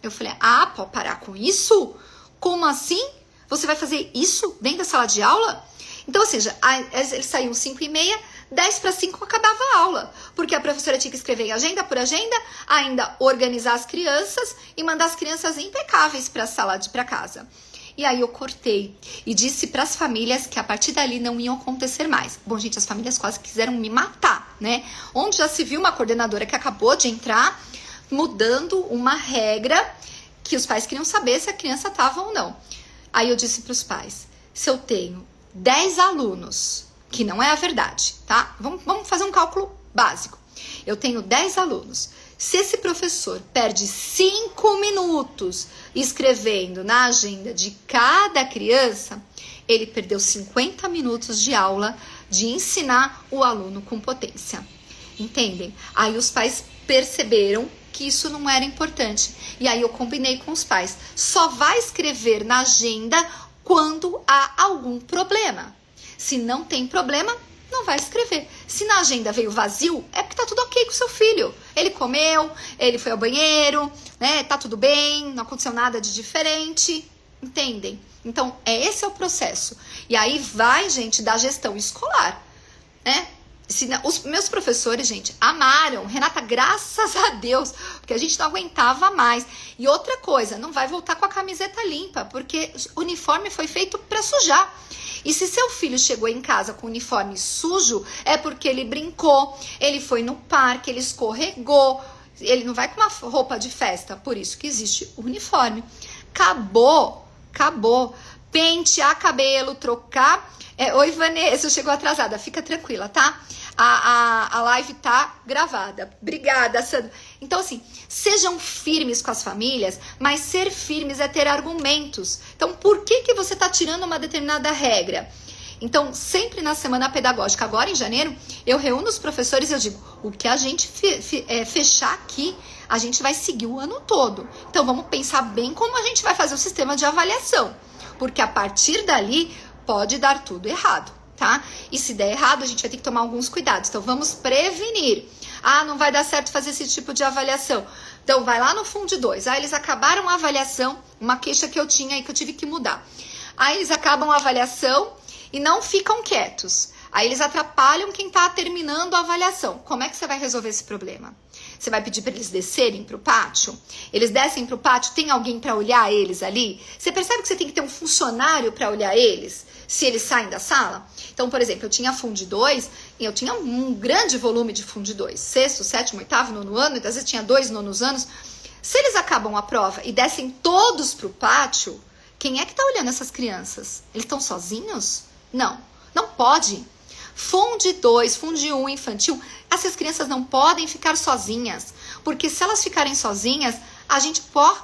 Eu falei, pode parar com isso? Como assim? Você vai fazer isso dentro da sala de aula? Então, ou seja, eles saíam 5h30, 10:45 acabava a aula, porque a professora tinha que escrever agenda por agenda, ainda organizar as crianças e mandar as crianças impecáveis para a sala para casa. E aí eu cortei e disse para as famílias que a partir dali não iam acontecer mais. Bom, gente, as famílias quase quiseram me matar, né? Onde já se viu uma coordenadora que acabou de entrar mudando uma regra que os pais queriam saber se a criança estava ou não. Aí eu disse para os pais, se eu tenho 10 alunos, que não é a verdade, tá? Vamos fazer um cálculo básico. Eu tenho 10 alunos. Se esse professor perde 5 minutos escrevendo na agenda de cada criança, ele perdeu 50 minutos de aula de ensinar o aluno com potência. Entendem? Aí os pais perceberam que isso não era importante. E aí eu combinei com os pais. Só vai escrever na agenda quando há algum problema. Se não tem problema, não vai escrever. Se na agenda veio vazio, é porque tá tudo ok com o seu filho. Ele comeu, ele foi ao banheiro, né? Tá tudo bem, não aconteceu nada de diferente. Entendem? Então, esse é o processo. E aí vai, gente, da gestão escolar, né? Os meus professores, gente, amaram. Renata, graças a Deus, porque a gente não aguentava mais. E outra coisa, não vai voltar com a camiseta limpa, porque o uniforme foi feito para sujar. E se seu filho chegou em casa com o uniforme sujo, é porque ele brincou, ele foi no parque, ele escorregou, ele não vai com uma roupa de festa, por isso que existe o uniforme. Acabou. Pentear cabelo, trocar. Oi, Vanessa, chegou atrasada, fica tranquila, tá? A live tá gravada. Obrigada, Sandra. Então, assim, sejam firmes com as famílias, mas ser firmes é ter argumentos. Então, por que você tá tirando uma determinada regra? Então, sempre na semana pedagógica, agora em janeiro, eu reúno os professores e eu digo, o que a gente fechar aqui, a gente vai seguir o ano todo. Então, vamos pensar bem como a gente vai fazer o sistema de avaliação. Porque a partir dali, pode dar tudo errado, tá? E se der errado, a gente vai ter que tomar alguns cuidados. Então, vamos prevenir. Ah, não vai dar certo fazer esse tipo de avaliação. Então, vai lá no Fundo 2. Eles acabaram a avaliação, uma queixa que eu tinha aí que eu tive que mudar. Aí, eles acabam a avaliação e não ficam quietos. Aí, eles atrapalham quem tá terminando a avaliação. Como é que você vai resolver esse problema? Você vai pedir para eles descerem para o pátio? Eles descem para o pátio, tem alguém para olhar eles ali? Você percebe que você tem que ter um funcionário para olhar eles, se eles saem da sala? Então, por exemplo, eu tinha Fundo 2 e eu tinha um grande volume de Fundo 2. Sexto, sétimo, oitavo, nono ano, e às vezes tinha 2 nonos anos. Se eles acabam a prova e descem todos para o pátio, quem é que está olhando essas crianças? Eles estão sozinhos? Não, não pode. Fundo 2, Fundo 1, infantil, essas crianças não podem ficar sozinhas, porque se elas ficarem sozinhas, a gente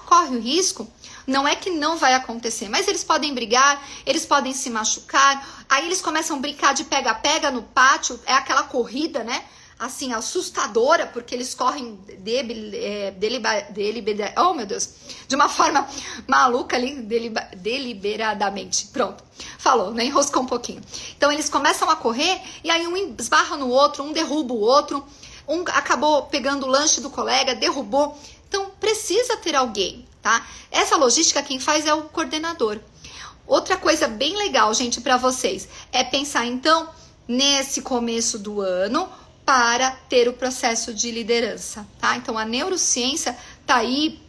corre o risco, não é que não vai acontecer, mas eles podem brigar, eles podem se machucar, aí eles começam a brincar de pega-pega no pátio, é aquela corrida, né? Assim, assustadora, porque eles correm oh meu Deus, de uma forma maluca ali, deliberadamente. Pronto, falou, né? Enroscou um pouquinho. Então, eles começam a correr e aí um esbarra no outro, um derruba o outro, um acabou pegando o lanche do colega, derrubou. Então, precisa ter alguém, tá? Essa logística quem faz é o coordenador. Outra coisa bem legal, gente, para vocês, é pensar, então, nesse começo do ano, para ter o processo de liderança, tá? Então, a neurociência tá aí,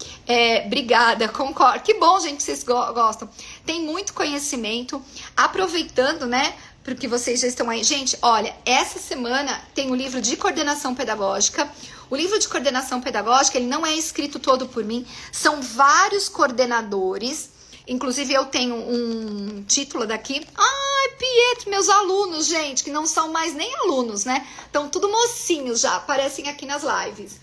obrigada, concordo. Que bom, gente, que vocês gostam. Tem muito conhecimento, aproveitando, né, porque vocês já estão aí. Gente, olha, essa semana tem o livro de coordenação pedagógica. O livro de coordenação pedagógica, ele não é escrito todo por mim, são vários coordenadores. Inclusive, eu tenho um título daqui. Ai, Pietro, meus alunos, gente, que não são mais nem alunos, né? Estão tudo mocinhos já, aparecem aqui nas lives.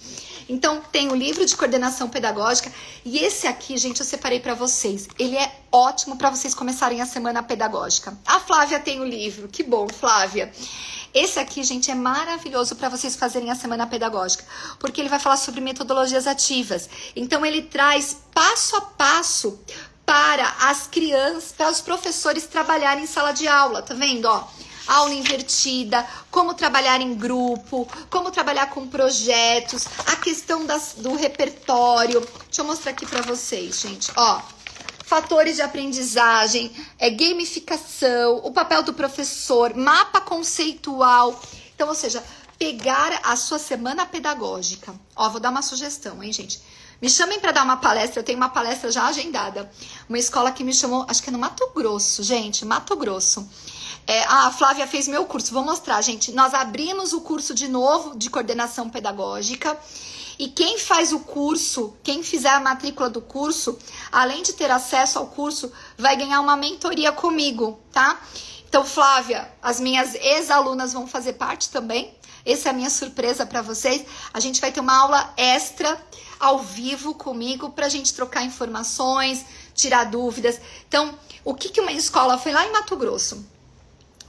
Então, tem o livro de coordenação pedagógica. E esse aqui, gente, eu separei para vocês. Ele é ótimo para vocês começarem a semana pedagógica. A Flávia tem o livro. Que bom, Flávia. Esse aqui, gente, é maravilhoso para vocês fazerem a semana pedagógica, porque ele vai falar sobre metodologias ativas. Então, ele traz passo a passo para as crianças, para os professores trabalharem em sala de aula, tá vendo, ó? Aula invertida, como trabalhar em grupo, como trabalhar com projetos, a questão do repertório. Deixa eu mostrar aqui para vocês, gente, ó. Fatores de aprendizagem, gamificação, o papel do professor, mapa conceitual. Então, ou seja, pegar a sua semana pedagógica. Ó, vou dar uma sugestão, hein, gente? Me chamem para dar uma palestra, eu tenho uma palestra já agendada. Uma escola que me chamou, acho que é no Mato Grosso, gente, Mato Grosso. A Flávia fez meu curso, vou mostrar, gente. Nós abrimos o curso de novo de coordenação pedagógica. E quem faz o curso, quem fizer a matrícula do curso, além de ter acesso ao curso, vai ganhar uma mentoria comigo, tá? Então, Flávia, as minhas ex-alunas vão fazer parte também. Essa é a minha surpresa para vocês. A gente vai ter uma aula extra ao vivo comigo pra gente trocar informações, tirar dúvidas. Então, o que uma escola foi lá em Mato Grosso?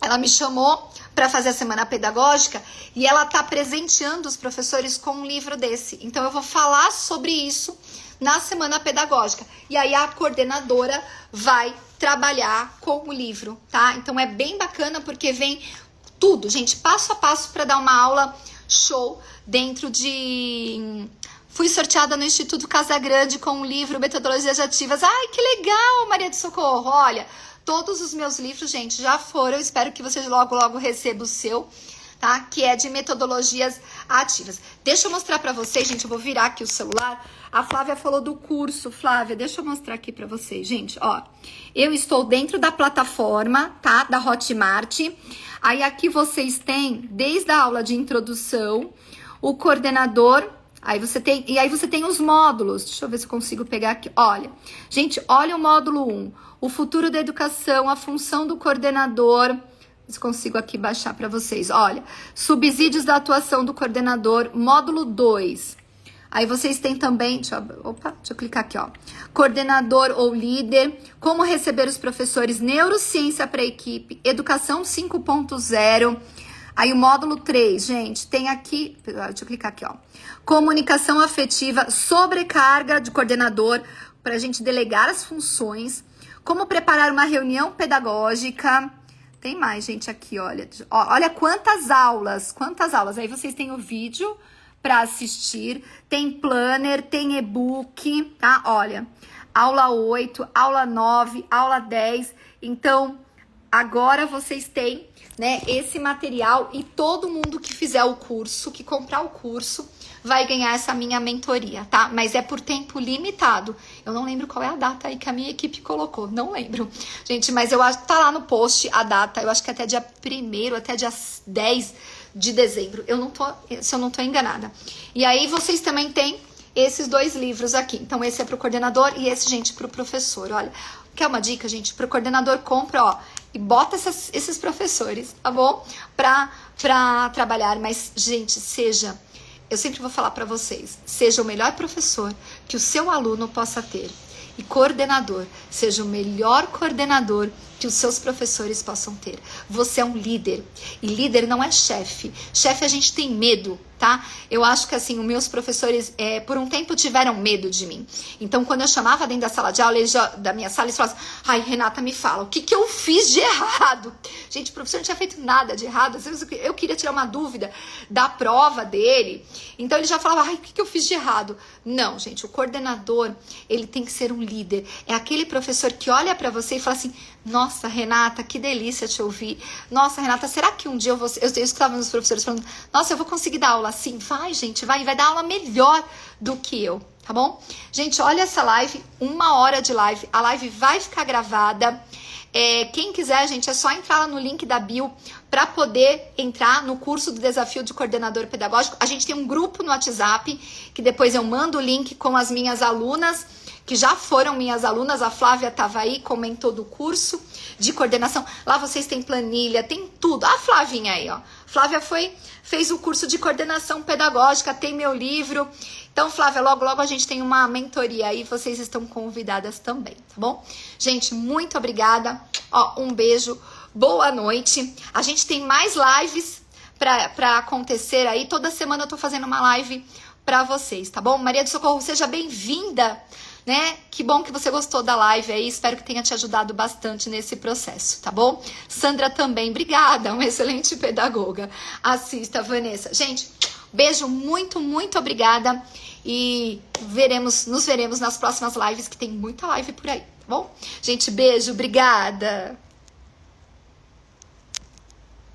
Ela me chamou para fazer a semana pedagógica e ela tá presenteando os professores com um livro desse. Então, eu vou falar sobre isso na semana pedagógica. E aí, a coordenadora vai trabalhar com o livro, tá? Então, é bem bacana porque vem tudo, gente, passo a passo para dar uma aula show dentro de... Fui sorteada no Instituto Casagrande com o livro Metodologias Ativas. Ai, que legal, Maria de Socorro. Olha, todos os meus livros, gente, já foram. Eu espero que vocês logo, logo recebam o seu, tá? Que é de metodologias ativas. Deixa eu mostrar pra vocês, gente. Eu vou virar aqui o celular. A Flávia falou do curso. Flávia, deixa eu mostrar aqui pra vocês, gente. Ó, eu estou dentro da plataforma, tá? Da Hotmart. Aí aqui vocês têm, desde a aula de introdução, o coordenador... Aí você tem os módulos. Deixa eu ver se eu consigo pegar aqui. Olha, gente, olha o módulo 1. O futuro da educação, a função do coordenador. Se consigo aqui baixar para vocês. Olha, subsídios da atuação do coordenador, módulo 2. Aí vocês têm também, deixa eu clicar aqui, ó. Coordenador ou líder, como receber os professores, neurociência para a equipe, educação 5.0. Aí o módulo 3, gente, tem aqui, deixa eu clicar aqui, ó. Comunicação afetiva, sobrecarga de coordenador, para a gente delegar as funções. Como preparar uma reunião pedagógica. Tem mais, gente, aqui, olha. Olha quantas aulas. Aí vocês têm o vídeo para assistir, tem planner, tem e-book, tá? Olha, aula 8, aula 9, aula 10. Então, agora vocês têm, né, esse material e todo mundo que fizer o curso, que comprar o curso, vai ganhar essa minha mentoria, tá? Mas é por tempo limitado. Eu não lembro qual é a data aí que a minha equipe colocou, não lembro. Gente, mas eu acho, tá lá no post a data, eu acho que até dia 1º, até dia 10 de dezembro. Se eu não tô enganada. E aí vocês também têm esses 2 livros aqui. Então esse é pro coordenador e esse, gente, pro professor. Olha, quer uma dica, gente? Pro coordenador, compra, ó, e bota esses professores, tá bom? Pra trabalhar, mas, gente, eu sempre vou falar pra vocês, seja o melhor professor que o seu aluno possa ter. E coordenador, seja o melhor coordenador que os seus professores possam ter. Você é um líder. E líder não é chefe. Chefe a gente tem medo, tá? Eu acho que assim, os meus professores, por um tempo, tiveram medo de mim. Então, quando eu chamava dentro da sala de aula, da minha sala, eles falavam assim, ai, Renata, me fala, o que eu fiz de errado? Gente, o professor não tinha feito nada de errado. Às vezes eu queria tirar uma dúvida da prova dele. Então, ele já falava, ai, o que eu fiz de errado? Não, gente, o coordenador, ele tem que ser um líder. É aquele professor que olha pra você e fala assim, nossa, Renata, que delícia te ouvir. Nossa, Renata, será que um dia eu escutava nos professores falando, nossa, eu vou conseguir dar aula assim? Vai, gente, vai dar aula melhor do que eu, tá bom? Gente, olha essa live, 1 hora de live. A live vai ficar gravada. Quem quiser, gente, é só entrar lá no link da bio para poder entrar no curso do desafio de coordenador pedagógico. A gente tem um grupo no WhatsApp, que depois eu mando o link com as minhas alunas, que já foram minhas alunas. A Flávia estava aí, comentou do curso de coordenação. Lá vocês têm planilha, tem tudo. A Flavinha aí, ó. Flávia fez o curso de coordenação pedagógica, tem meu livro. Então, Flávia, logo, logo a gente tem uma mentoria aí, vocês estão convidadas também, tá bom? Gente, muito obrigada. Ó, um beijo, boa noite. A gente tem mais lives pra acontecer aí. Toda semana eu tô fazendo uma live pra vocês, tá bom? Maria do Socorro, seja bem-vinda, né? Que bom que você gostou da live aí, espero que tenha te ajudado bastante nesse processo, tá bom? Sandra também, obrigada, uma excelente pedagoga. Assista, Vanessa. Gente, beijo, muito, muito obrigada e nos veremos nas próximas lives, que tem muita live por aí, tá bom? Gente, beijo, obrigada!